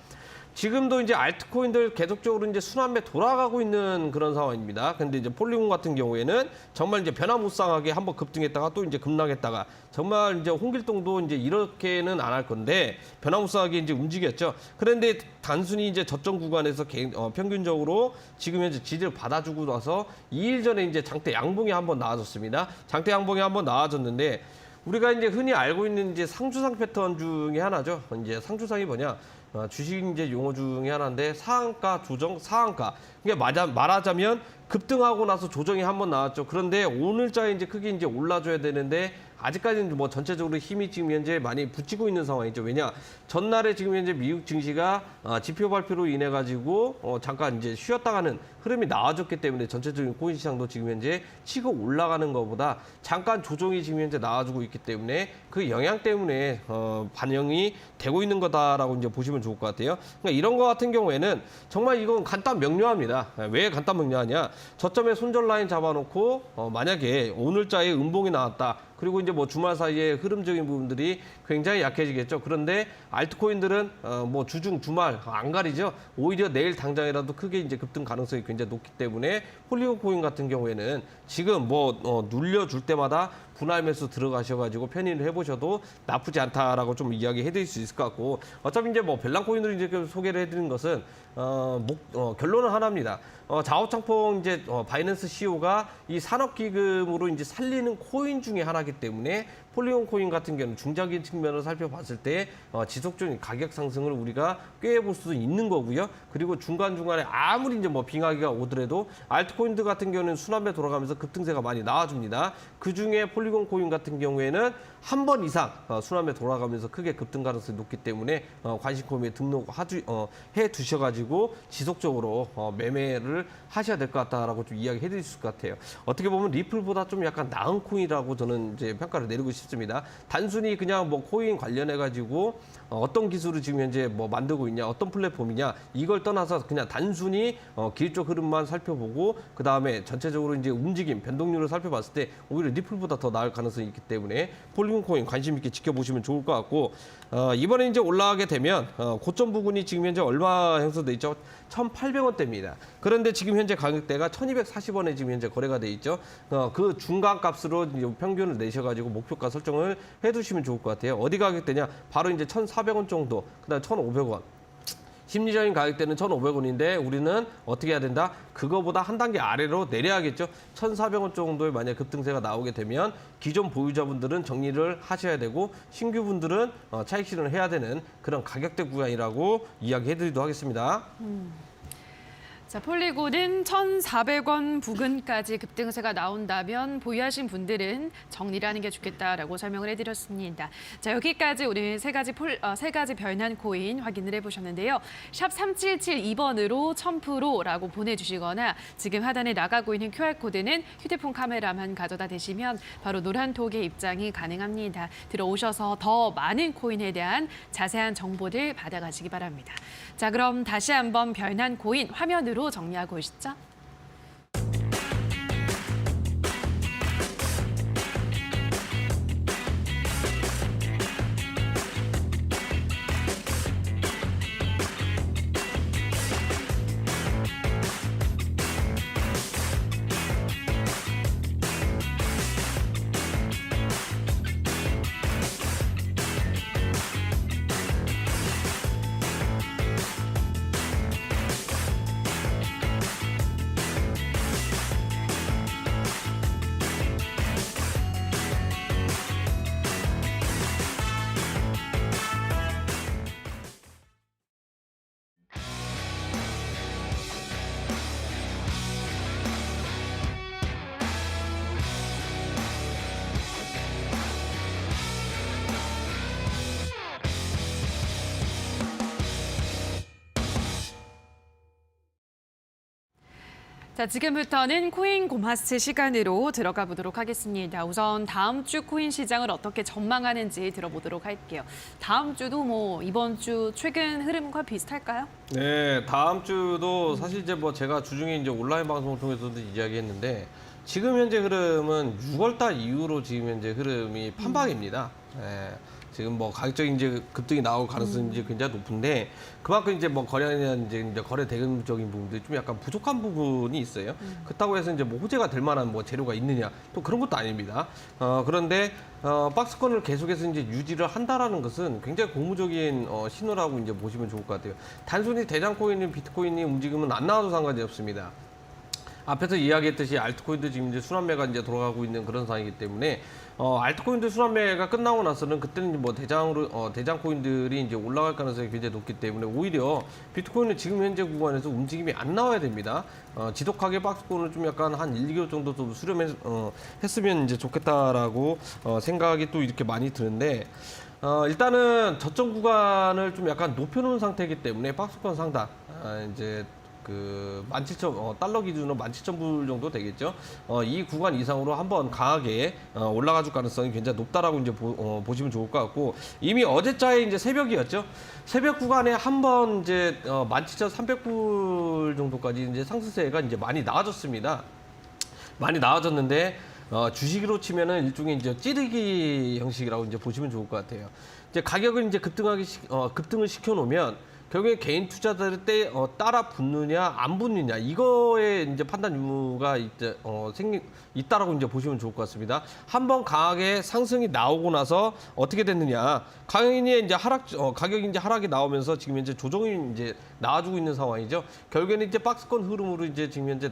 지금도 이제 알트코인들 계속적으로 이제 순환매 돌아가고 있는 그런 상황입니다. 근데 이제 폴리곤 같은 경우에는 정말 이제 변화무쌍하게 한번 급등했다가 또 이제 급락했다가 정말 이제 홍길동도 이제 이렇게는 안 할 건데 변화무쌍하게 이제 움직였죠. 그런데 단순히 이제 저점 구간에서 평균적으로 지금 현재 지지를 받아주고 나서 2일 전에 이제 장대 양봉이 한번 나와줬습니다. 장대 양봉이 한번 나와줬는데 우리가 이제 흔히 알고 있는 이제 상주상 패턴 중에 하나죠. 이제 상주상이 뭐냐? 주식 이제 용어 중에 하나인데 상한가 조정 상한가. 이게 말하자면 급등하고 나서 조정이 한번 나왔죠. 그런데 오늘자에 이제 크게 이제 올라줘야 되는데 아직까지는 뭐 전체적으로 힘이 지금 현재 많이 붙이고 있는 상황이죠. 왜냐 전날에 지금 현재 미국 증시가 지표 발표로 인해 가지고 잠깐 이제 쉬었다가는 흐름이 나와줬기 때문에 전체적인 코인 시장도 지금 현재 치고 올라가는 것보다 잠깐 조정이 지금 현재 나와주고 있기 때문에 그 영향 때문에 반영이 되고 있는 거다라고 이제 보시면 좋을 것 같아요. 그러니까 이런 거 같은 경우에는 정말 이건 간단 명료합니다. 왜 간단 명료하냐? 저점에 손절 라인 잡아놓고 만약에 오늘자에 음봉이 나왔다. 그리고 이제 뭐 주말 사이에 흐름적인 부분들이 굉장히 약해지겠죠. 그런데 알트코인들은 뭐 주중 주말 안 가리죠. 오히려 내일 당장이라도 크게 이제 급등 가능성이 굉장히 높기 때문에 폴리곤 코인 같은 경우에는 지금 뭐 눌려줄 때마다 분할 매수 들어가셔가지고 편의를 해보셔도 나쁘지 않다라고 좀 이야기해드릴 수 있을 것 같고 어차피 이제 뭐 벨랑코인으로 이제 소개를 해드리는 것은 결론은 하나입니다. 자오창풍 이제 바이낸스 CEO가 이 산업기금으로 이제 살리는 코인 중에 하나이기 때문에 폴리곤 코인 같은 경우는 중장기 측면으로 살펴봤을 때 지속적인 가격 상승을 우리가 꾀해볼 수도 있는 거고요. 그리고 중간중간에 아무리 이제 뭐 빙하기가 오더라도 알트코인들 같은 경우는 순환매 돌아가면서 급등세가 많이 나와줍니다. 그 중에 폴리곤 코인 같은 경우에는 한 번 이상 순환매 돌아가면서 크게 급등 가능성이 높기 때문에 관심 코인에 등록해 두셔가지고 지속적으로 매매를 하셔야 될 것 같다라고 좀 이야기해 드릴 수 있을 것 같아요. 어떻게 보면 리플보다 좀 약간 나은 코인이라고 저는 이제 평가를 내리고 싶습니다. 단순히 그냥 뭐 코인 관련해 가지고 어떤 기술을 지금 현재 뭐 만들고 있냐, 어떤 플랫폼이냐 이걸 떠나서 그냥 단순히 기술적 흐름만 살펴보고 그 다음에 전체적으로 이제 움직임, 변동률을 살펴봤을 때 오히려 리플보다 더 나을 가능성이 있기 때문에 폴리곤 코인 관심 있게 지켜보시면 좋을 것 같고 이번에 이제 올라가게 되면 고점 부근이 지금 현재 얼마 형성돼 있죠? 1,800원대입니다. 그런데 지금 현재 가격대가 1,240원에 지금 현재 거래가 돼 있죠. 그 중간 값으로 평균을 내셔가지고 목표가 설정을 해두시면 좋을 것 같아요. 어디 가격대냐? 바로 이제 1,400원 정도, 그다음 1,500원. 심리적인 가격대는 1,500원인데 우리는 어떻게 해야 된다? 그거보다 한 단계 아래로 내려야겠죠. 1,400원 정도의 만약 급등세가 나오게 되면 기존 보유자분들은 정리를 하셔야 되고 신규분들은 차익 실현을 해야 되는 그런 가격대 구간이라고 이야기해드리도록 하겠습니다. 자, 폴리곤은 1,400원 부근까지 급등세가 나온다면 보유하신 분들은 정리를 하는 게 좋겠다라고 설명을 해드렸습니다. 자, 여기까지 오늘 세 가지 별난 코인 확인을 해보셨는데요. 샵 3772번으로 1000%라고 보내주시거나 지금 하단에 나가고 있는 QR코드는 휴대폰 카메라만 가져다 대시면 바로 노란톡에 입장이 가능합니다. 들어오셔서 더 많은 코인에 대한 자세한 정보를 받아가시기 바랍니다. 자, 그럼 다시 한번 별난 코인 화면으로 정리하고 오시죠. 자, 지금부터는 코인 고마스 시간으로 들어가 보도록 하겠습니다. 우선 다음 주 코인 시장을 어떻게 전망하는지 들어보도록 할게요. 다음 주도 뭐 이번 주 최근 흐름과 비슷할까요? 네, 다음 주도 사실 이제 뭐 제가 주중에 이제 온라인 방송을 통해서도 이야기했는데 지금 현재 흐름은 6월달 이후로 지금 현재 흐름이 판박입니다. 예, 지금 뭐 가격적인 이제 급등이 나올 가능성이 이제 굉장히 높은데 그만큼 이제 뭐 거래나 이제 거래 대금적인 부분들이 좀 약간 부족한 부분이 있어요. 그렇다고 해서 이제 뭐 호재가 될 만한 뭐 재료가 있느냐 또 그런 것도 아닙니다. 그런데 박스권을 계속해서 이제 유지를 한다라는 것은 굉장히 고무적인 신호라고 이제 보시면 좋을 것 같아요. 단순히 대장 코인인 비트코인이 움직이면 안 나와도 상관이 없습니다. 앞에서 이야기했듯이 알트코인도 지금 이제 순환매가 이제 돌아가고 있는 그런 상황이기 때문에 알트코인도 순환매가 끝나고 나서는 그때는 뭐 대장 코인들이 이제 올라갈 가능성이 굉장히 높기 때문에 오히려 비트코인은 지금 현재 구간에서 움직임이 안 나와야 됩니다. 지독하게 박스권을 좀 약간 한 1, 2개월 정도 좀 수렴했으면 이제 좋겠다라고 생각이 또 이렇게 많이 드는데 일단은 저점 구간을 좀 약간 높여놓은 상태이기 때문에 박스권 상단 이제 그 17,000 달러 기준으로 17,000불 정도 되겠죠. 이 구간 이상으로 한번 강하게 올라가 줄 가능성이 굉장히 높다라고 이제 보시면 좋을 것 같고 이미 어제자에 이제 새벽이었죠. 새벽 구간에 한번 이제 17,300불 정도까지 이제 상승세가 이제 많이 나아졌습니다. 많이 나아졌는데 주식으로 치면은 일종의 이제 찌르기 형식이라고 이제 보시면 좋을 것 같아요. 이제 가격을 이제 급등을 시켜 놓으면 결국에 개인 투자자를 따라 붙느냐 안 붙느냐 이거에 이제 판단 유무가 있다라고 이제 보시면 좋을 것 같습니다. 한번 강하게 상승이 나오고 나서 어떻게 됐느냐 가격이 이제 하락이 나오면서 지금 이제 조정이 이제 나와주고 있는 상황이죠. 결국에는 이제 박스권 흐름으로 이제 지금 현재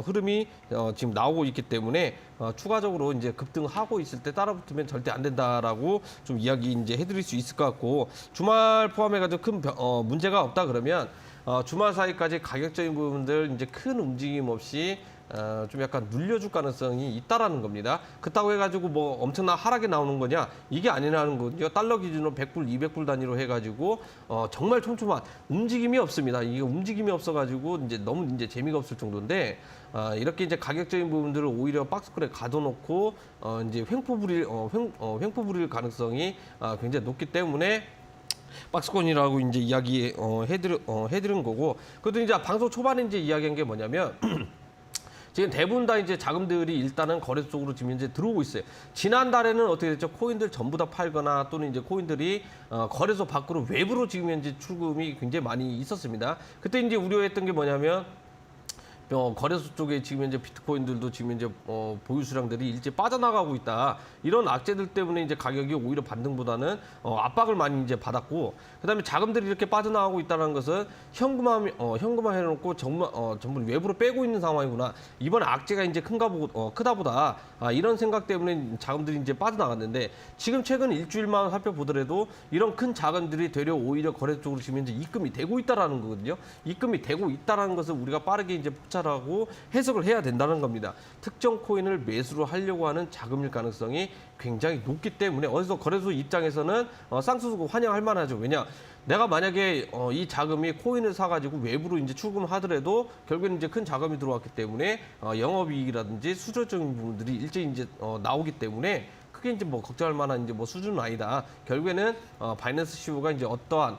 흐름이 지금 나오고 있기 때문에 추가적으로 이제 급등하고 있을 때 따라 붙으면 절대 안 된다라고 좀 이야기 이제 해드릴 수 있을 것 같고 주말 포함해가지고 큰 문제가 없다 그러면 주말 사이까지 가격적인 부분들 이제 큰 움직임 없이 좀 약간 눌려줄 가능성이 있다라는 겁니다. 그렇다고 해가지고 뭐 엄청난 하락이 나오는 거냐 이게 아니라는 거죠. 달러 기준으로 100불, 200불 단위로 해가지고 정말 촘촘한 움직임이 없습니다. 이게 움직임이 없어가지고 이제 너무 이제 재미가 없을 정도인데 이렇게 이제 가격적인 부분들을 오히려 박스권에 가둬놓고 이제 횡포 부릴 가능성이 굉장히 높기 때문에. 박스권이라고 이제 이야기 해드린 거고, 그래도 이제 방송 초반에 이제 이야기한 게 뭐냐면. 지금 대부분 다 이제 자금들이 일단은 거래소 쪽으로 지금 이제 들어오고 있어요. 지난달에는 어떻게 됐죠? 코인들 전부 다 팔거나 또는 이제 코인들이 거래소 밖으로 외부로 지금 현재 출금이 굉장히 많이 있었습니다. 그때 이제 우려했던 게 뭐냐면 거래소 쪽에 지금 현재 비트코인들도 지금 현재 보유 수량들이 일제 빠져나가고 있다. 이런 악재들 때문에 이제 가격이 오히려 반등보다는 압박을 많이 이제 받았고, 그다음에 자금들이 이렇게 빠져나가고 있다는 것은 현금화 해놓고 전부 외부로 빼고 있는 상황이구나. 이번 악재가 이제 크다 보다 이런 생각 때문에 자금들이 이제 빠져나갔는데 지금 최근 일주일만 살펴보더라도 이런 큰 자금들이 되려 오히려 거래소 쪽으로 지금 현재 입금이 되고 있다라는 거거든요. 입금이 되고 있다라는 것을 우리가 빠르게 이제 하고 해석을 해야 된다는 겁니다. 특정 코인을 매수로 하려고 하는 자금일 가능성이 굉장히 높기 때문에 어디서 거래소 입장에서는 쌍수수고 환영할 만하죠. 왜냐? 내가 만약에 이 자금이 코인을 사가지고 외부로 이제 출금하더라도 결국에는 이제 큰 자금이 들어왔기 때문에 영업이익이라든지 수수적인 부분들이 일제히 이제 나오기 때문에 크게 이제 뭐 걱정할 만한 이제 뭐 수준은 아니다. 결국에는 바이낸스 CEO가 이제 어떠한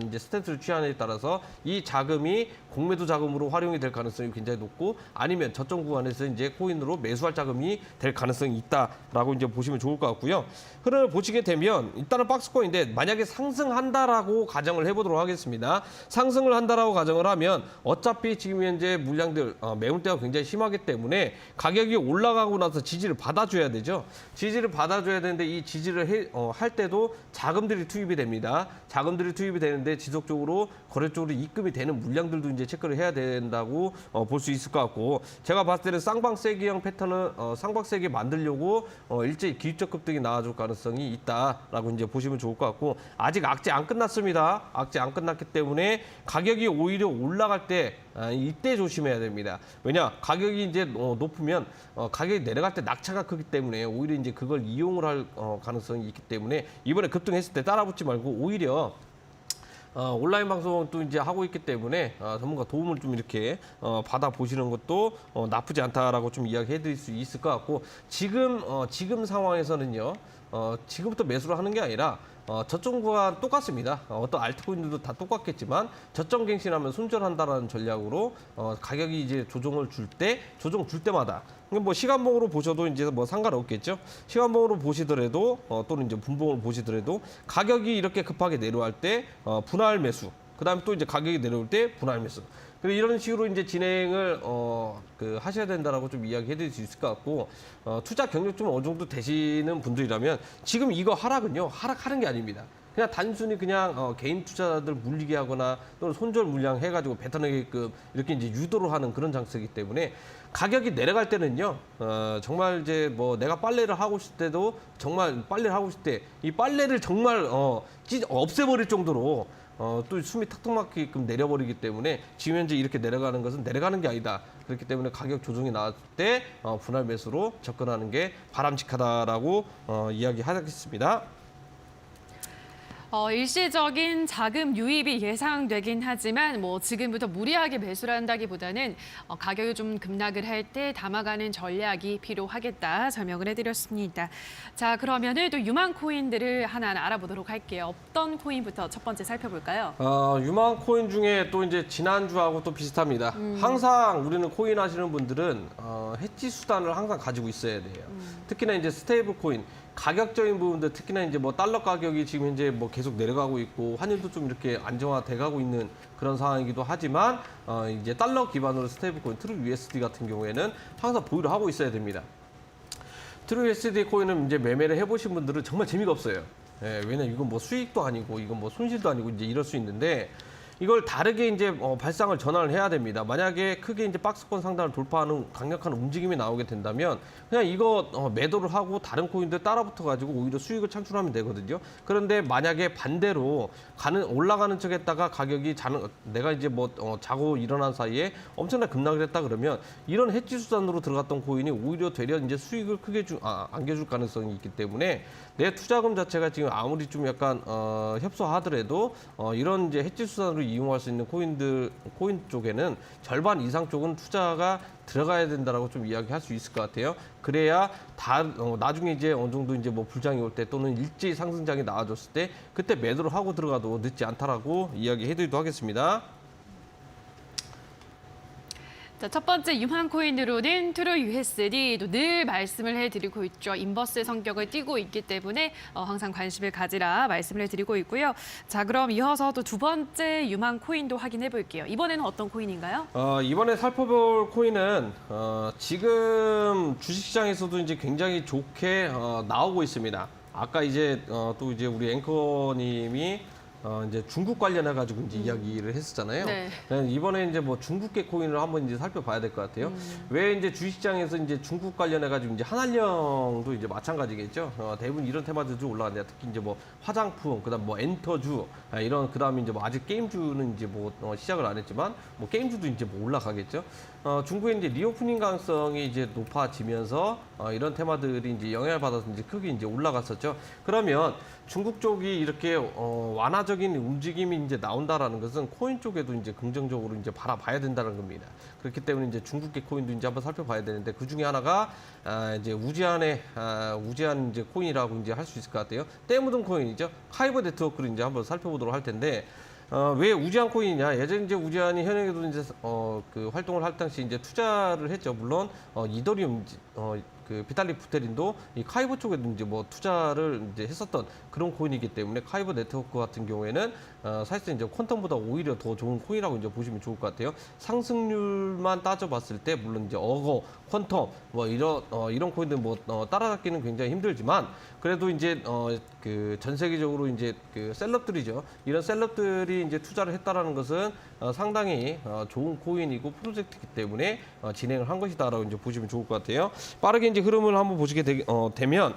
이제 스탠스를 취하느냐에 따라서 이 자금이 공매도 자금으로 활용이 될 가능성이 굉장히 높고 아니면 저점 구간에서 이제 코인으로 매수할 자금이 될 가능성이 있다라고 이제 보시면 좋을 것 같고요. 흐름을 보시게 되면 일단은 박스권인데 만약에 상승한다라고 가정을 해보도록 하겠습니다. 상승을 한다라고 가정을 하면 어차피 지금 현재 물량들 매물대가 굉장히 심하기 때문에 가격이 올라가고 나서 지지를 받아줘야 되죠. 지지를 받아줘야 되는데 이 지지를 할 때도 자금들이 투입이 됩니다. 자금들이 투입이 되는데 지속적으로 거래 쪽으로 입금이 되는 물량들도 이제 체크를 해야 된다고 볼 수 있을 것 같고, 제가 봤을 때는 쌍방세기형 패턴을 쌍방세기 만들려고 일제히 기술적 급등이 나와줄 가능성이 있다라고 이제 보시면 좋을 것 같고, 아직 악재 안 끝났습니다. 악재 안 끝났기 때문에 가격이 오히려 올라갈 때 이때 조심해야 됩니다. 왜냐? 가격이 이제 높으면 가격이 내려갈 때 낙차가 크기 때문에 오히려 이제 그걸 이용을 할 가능성이 있기 때문에 이번에 급등했을 때 따라붙지 말고 오히려 온라인 방송도 이제 하고 있기 때문에 전문가 도움을 좀 이렇게 받아 보시는 것도 나쁘지 않다라고 좀 이야기해드릴 수 있을 것 같고 지금 상황에서는요. 지금부터 매수를 하는 게 아니라 저점 구간 똑같습니다. 어떤 알트코인들도 다 똑같겠지만 저점 갱신하면 손절한다라는 전략으로 가격이 이제 조정 줄 때마다 뭐 시간봉으로 보셔도 이제 뭐 상관없겠죠. 시간봉으로 보시더라도 또는 이제 분봉으로 보시더라도 가격이 이렇게 급하게 내려갈 때 분할 매수. 그다음에 또 이제 가격이 내려올 때 분할 매수. 그리고 이런 식으로 이제 진행을 하셔야 된다라고 좀 이야기해드릴 수 있을 것 같고 투자 경력 좀 어느 정도 되시는 분들이라면 지금 이거 하락은요 하락하는 게 아닙니다. 그냥 단순히 그냥 개인 투자자들 물리게 하거나 또는 손절 물량 해가지고 뱉어내게끔 이렇게 이제 유도를 하는 그런 장치이기 때문에 가격이 내려갈 때는요 정말 이제 뭐 내가 빨래를 하고 싶을 때도 정말 빨래를 하고 싶을 때 이 빨래를 정말 없애버릴 정도로 또 숨이 턱턱 막히게끔 내려버리기 때문에 지금 현재 이렇게 내려가는 것은 내려가는 게 아니다. 그렇기 때문에 가격 조정이 나왔을 때 분할 매수로 접근하는 게 바람직하다라고 이야기하겠습니다. 일시적인 자금 유입이 예상되긴 하지만 뭐 지금부터 무리하게 매수를 한다기보다는 가격이 좀 급락을 할 때 담아가는 전략이 필요하겠다 설명을 해드렸습니다. 자, 그러면은 또 유망 코인들을 하나하나 알아보도록 할게요. 어떤 코인부터 첫 번째 살펴볼까요? 유망 코인 중에 또 이제 지난주하고 또 비슷합니다. 항상 우리는 코인 하시는 분들은 해지 수단을 항상 가지고 있어야 돼요. 특히나 이제 스테이블 코인. 가격적인 부분들 특히나 이제 뭐 달러 가격이 지금 현재 뭐 계속 내려가고 있고 환율도 좀 이렇게 안정화돼 가고 있는 그런 상황이기도 하지만 이제 달러 기반으로 스테이블 코인 트루 USD 같은 경우에는 항상 보유를 하고 있어야 됩니다. 트루 USD 코인은 이제 매매를 해보신 분들은 정말 재미가 없어요. 예, 왜냐면 이건 뭐 수익도 아니고 이건 뭐 손실도 아니고 이제 이럴 수 있는데 이걸 다르게 이제 발상을 전환을 해야 됩니다. 만약에 크게 이제 박스권 상단을 돌파하는 강력한 움직임이 나오게 된다면 그냥 이거 매도를 하고 다른 코인들 따라붙어 가지고 오히려 수익을 창출하면 되거든요. 그런데 만약에 반대로 올라가는 척했다가 가격이 내가 이제 자고 일어난 사이에 엄청나게 급락을 했다 그러면 이런 해지 수단으로 들어갔던 코인이 오히려 되려 이제 수익을 크게 안겨줄 가능성이 있기 때문에 내 투자금 자체가 지금 아무리 좀 약간 협소하더라도 이런 이제 해지 수단으로 이용할 수 있는 코인 쪽에는 절반 이상 쪽은 투자가 들어가야 된다라고 좀 이야기할 수 있을 것 같아요. 그래야 나중에 이제 어느 정도 이제 뭐 불장이 올 때 또는 일제히 상승장이 나와줬을 때 그때 매도를 하고 들어가도 늦지 않다라고 이야기해드리도록 하겠습니다. 자, 첫 번째 유망 코인으로는 트루 USD도 늘 말씀을 해드리고 있죠. 인버스의 성격을 띠고 있기 때문에 항상 관심을 가지라 말씀을 해드리고 있고요. 자, 그럼 이어서 또 두 번째 유망 코인도 확인해 볼게요. 이번에는 어떤 코인인가요? 이번에 살펴볼 코인은 지금 주식시장에서도 이제 굉장히 좋게 나오고 있습니다. 아까 이제 또 이제 우리 앵커님이 이제 중국 관련해 가지고 이제 이야기를 했었잖아요. 네. 이번에 이제 뭐 중국계 코인을 한번 이제 살펴봐야 될 것 같아요. 왜 이제 주식시장에서 이제 중국 관련해 가지고 이제 한알령도 이제 마찬가지겠죠. 대부분 이런 테마들도 올라갔는데 특히 이제 뭐 화장품, 그다음 뭐 엔터주 이런 그다음에 이제 뭐 아직 게임주는 이제 뭐 시작을 안 했지만 뭐 게임주도 이제 뭐 올라가겠죠. 중국의 이제 리오프닝 가능성이 이제 높아지면서 이런 테마들이 이제 영향을 받아서 이제 크게 이제 올라갔었죠. 그러면 중국 쪽이 이렇게 완화적인 움직임이 이제 나온다라는 것은 코인 쪽에도 이제 긍정적으로 이제 바라봐야 된다는 겁니다. 그렇기 때문에 이제 중국계 코인도 이제 한번 살펴봐야 되는데 그 중에 하나가 이제 우지한 이제 코인이라고 이제 할 수 있을 것 같아요. 때 묻은 코인이죠. 카이버 네트워크를 이제 한번 살펴보도록 할 텐데. 왜 우지한 코인이냐? 예전 이제 우지한이 현행에도 이제 그 활동을 할 당시 이제 투자를 했죠. 물론 이더리움 그 비탈릭 부테린도 이 카이버 쪽에도 이제 뭐 투자를 이제 했었던 그런 코인이기 때문에 카이버 네트워크 같은 경우에는 사실상 이제 퀀텀보다 오히려 더 좋은 코인이라고 이제 보시면 좋을 것 같아요. 상승률만 따져봤을 때 물론 이제 퀀텀 뭐 이런 코인들 뭐 따라잡기는 굉장히 힘들지만 그래도 이제 그 전 세계적으로 이제 그 셀럽들이죠. 이런 셀럽들이 이제 투자를 했다라는 것은 상당히 좋은 코인이고 프로젝트이기 때문에 진행을 한 것이다라고 이제 보시면 좋을 것 같아요. 빠르게 이제 흐름을 한번 보시게 되면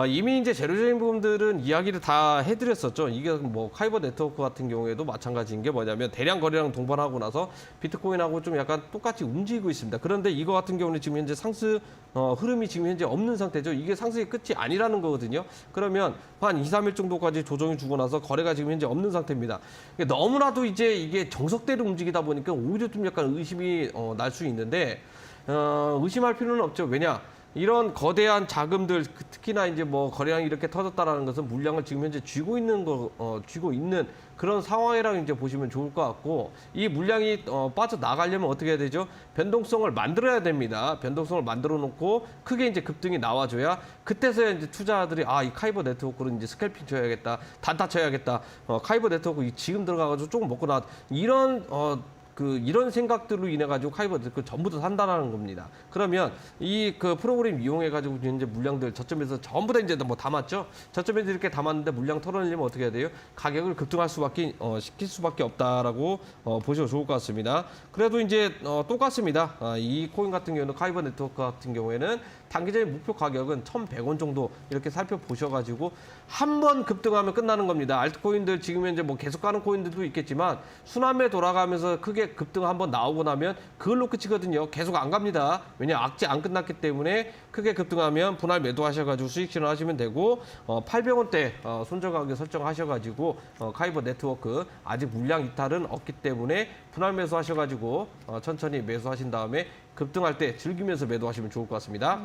이미 이제 재료적인 부분들은 이야기를 다 해드렸었죠. 이게 뭐 카이버 네트워크 같은 경우에도 마찬가지인 게 뭐냐면 대량 거래량 동반하고 나서 비트코인하고 좀 약간 똑같이 움직이고 있습니다. 그런데 이거 같은 경우는 지금 현재 상승 흐름이 지금 현재 없는 상태죠. 이게 상승의 끝이 아니라는 거거든요. 그러면 한 2, 3일 정도까지 조정이 주고 나서 거래가 지금 현재 없는 상태입니다. 너무나도 이제 이게 정석대로 움직이다 보니까 오히려 좀 약간 의심이 날 수 있는데 의심할 필요는 없죠. 왜냐? 이런 거대한 자금들, 특히나 이제 뭐 거래량이 이렇게 터졌다라는 것은 물량을 지금 현재 쥐고 있는 그런 상황이라고 이제 보시면 좋을 것 같고, 이 물량이 빠져 나가려면 어떻게 해야 되죠? 변동성을 만들어야 됩니다. 변동성을 만들어 놓고 크게 이제 급등이 나와줘야 그때서야 이제 투자자들이 이 카이버 네트워크로 이제 스캘핑 쳐야겠다, 단타 쳐야겠다, 카이버 네트워크 지금 들어가가지고 조금 먹고 나 이런 생각들로 인해 가지고 카이버 네트워크 전부 다 산다라는 겁니다. 그러면 이 그 프로그램 이용해 가지고 이제 물량들 저점에서 전부 다 이제 뭐 담았죠. 저점에서 이렇게 담았는데 물량 털어내려면 어떻게 해야 돼요? 가격을 급등할 수밖에 시킬 수밖에 없다라고 보셔도 좋을 것 같습니다. 그래도 이제 똑같습니다. 이 코인 같은 경우는 카이버 네트워크 같은 경우에는 단기적인 목표 가격은 1,100원 정도 이렇게 살펴보셔가지고 한 번 급등하면 끝나는 겁니다. 알트코인들 지금 현재 뭐 계속 가는 코인들도 있겠지만 순환매 돌아가면서 크게 급등 한번 나오고 나면 그걸로 끝이거든요. 계속 안 갑니다. 왜냐 악재 안 끝났기 때문에 크게 급등하면 분할 매도하셔가지고 수익 실현하시면 되고 800원대 손절 가격 설정하셔가지고 카이버 네트워크 아직 물량 이탈은 없기 때문에 분할 매수하셔가지고 천천히 매수하신 다음에 급등할 때 즐기면서 매도하시면 좋을 것 같습니다.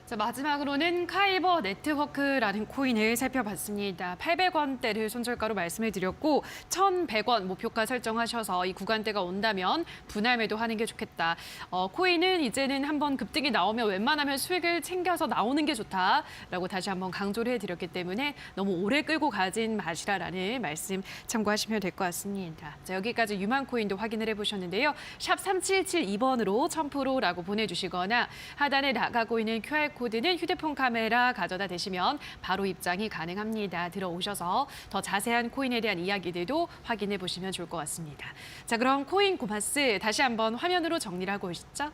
자, 마지막으로는 카이버 네트워크라는 코인을 살펴봤습니다. 800원대를 손절가로 말씀을 드렸고 1,100원 목표가 설정하셔서 이 구간대가 온다면 분할 매도하는 게 좋겠다. 코인은 이제는 한번 급등이 나오면 웬만하면 수익을 챙겨서 나오는 게 좋다라고 다시 한번 강조를 해드렸기 때문에 너무 오래 끌고 가진 마시라라는 말씀 참고하시면 될 것 같습니다. 자, 여기까지 유망 코인도 확인을 해보셨는데요. 샵 3772번으로 1000%라고 보내주시거나 하단에 나가고 있는 QR 코드는 휴대폰 카메라 가져다 대시면 바로 입장이 가능합니다. 들어오셔서 더 자세한 코인에 대한 이야기들도 확인해 보시면 좋을 것 같습니다. 자, 그럼 코인 고마스 다시 한번 화면으로 정리를 하고 오시죠.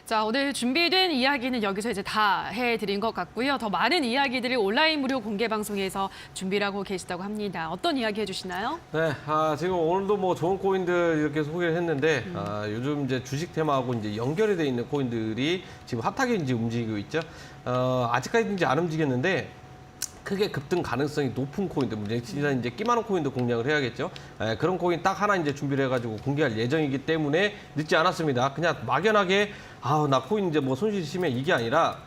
자, 오늘 준비된 이야기는 여기서 이제 다 해드린 것 같고요. 더 많은 이야기들을 온라인 무료 공개 방송에서 준비를 하고 계시다고 합니다. 어떤 이야기 해주시나요? 네, 지금 오늘도 뭐 좋은 코인들 이렇게 소개를 했는데 요즘 이제 주식 테마하고 이제 연결이 돼 있는 코인들이 지금 핫하게 이제 움직이고 있죠. 아직까지 이제 안 움직였는데. 크게 급등 가능성이 높은 코인들, 이제 끼많은 코인도 공략을 해야겠죠. 그런 코인 딱 하나 이제 준비를 해가지고 공개할 예정이기 때문에 늦지 않았습니다. 그냥 막연하게 나 코인 이제 뭐 손실 심해 이게 아니라.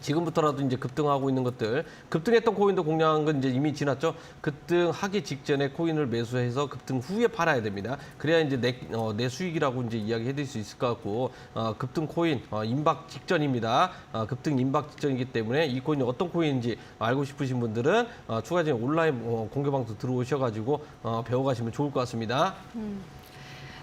지금부터라도 이제 급등하고 있는 것들, 급등했던 코인도 공략한 건 이제 이미 지났죠. 급등하기 직전에 코인을 매수해서 급등 후에 팔아야 됩니다. 그래야 이제 내 수익이라고 이제 이야기해드릴 수 있을 것 같고, 급등 코인 임박 직전입니다. 급등 임박 직전이기 때문에 이 코인이 어떤 코인인지 알고 싶으신 분들은 추가적인 온라인 공개 방송 들어오셔가지고 배워가시면 좋을 것 같습니다.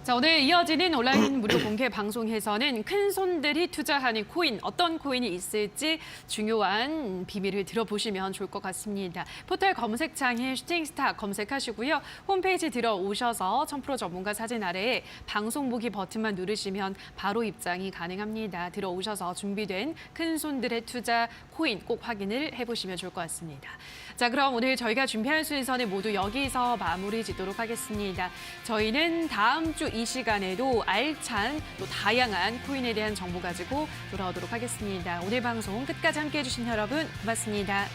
자, 오늘 이어지는 온라인 무료 공개 방송에서는 큰 손들이 투자하는 코인, 어떤 코인이 있을지 중요한 비밀을 들어보시면 좋을 것 같습니다. 포털 검색창에 슈팅스타 검색하시고요. 홈페이지 들어오셔서 1000% 전문가 사진 아래에 방송 보기 버튼만 누르시면 바로 입장이 가능합니다. 들어오셔서 준비된 큰 손들의 투자 코인 꼭 확인을 해보시면 좋을 것 같습니다. 자, 그럼 오늘 저희가 준비한 순서는 모두 여기서 마무리 짓도록 하겠습니다. 저희는 다음 주 이 시간에도 알찬 또 다양한 코인에 대한 정보 가지고 돌아오도록 하겠습니다. 오늘 방송 끝까지 함께해 주신 여러분 고맙습니다.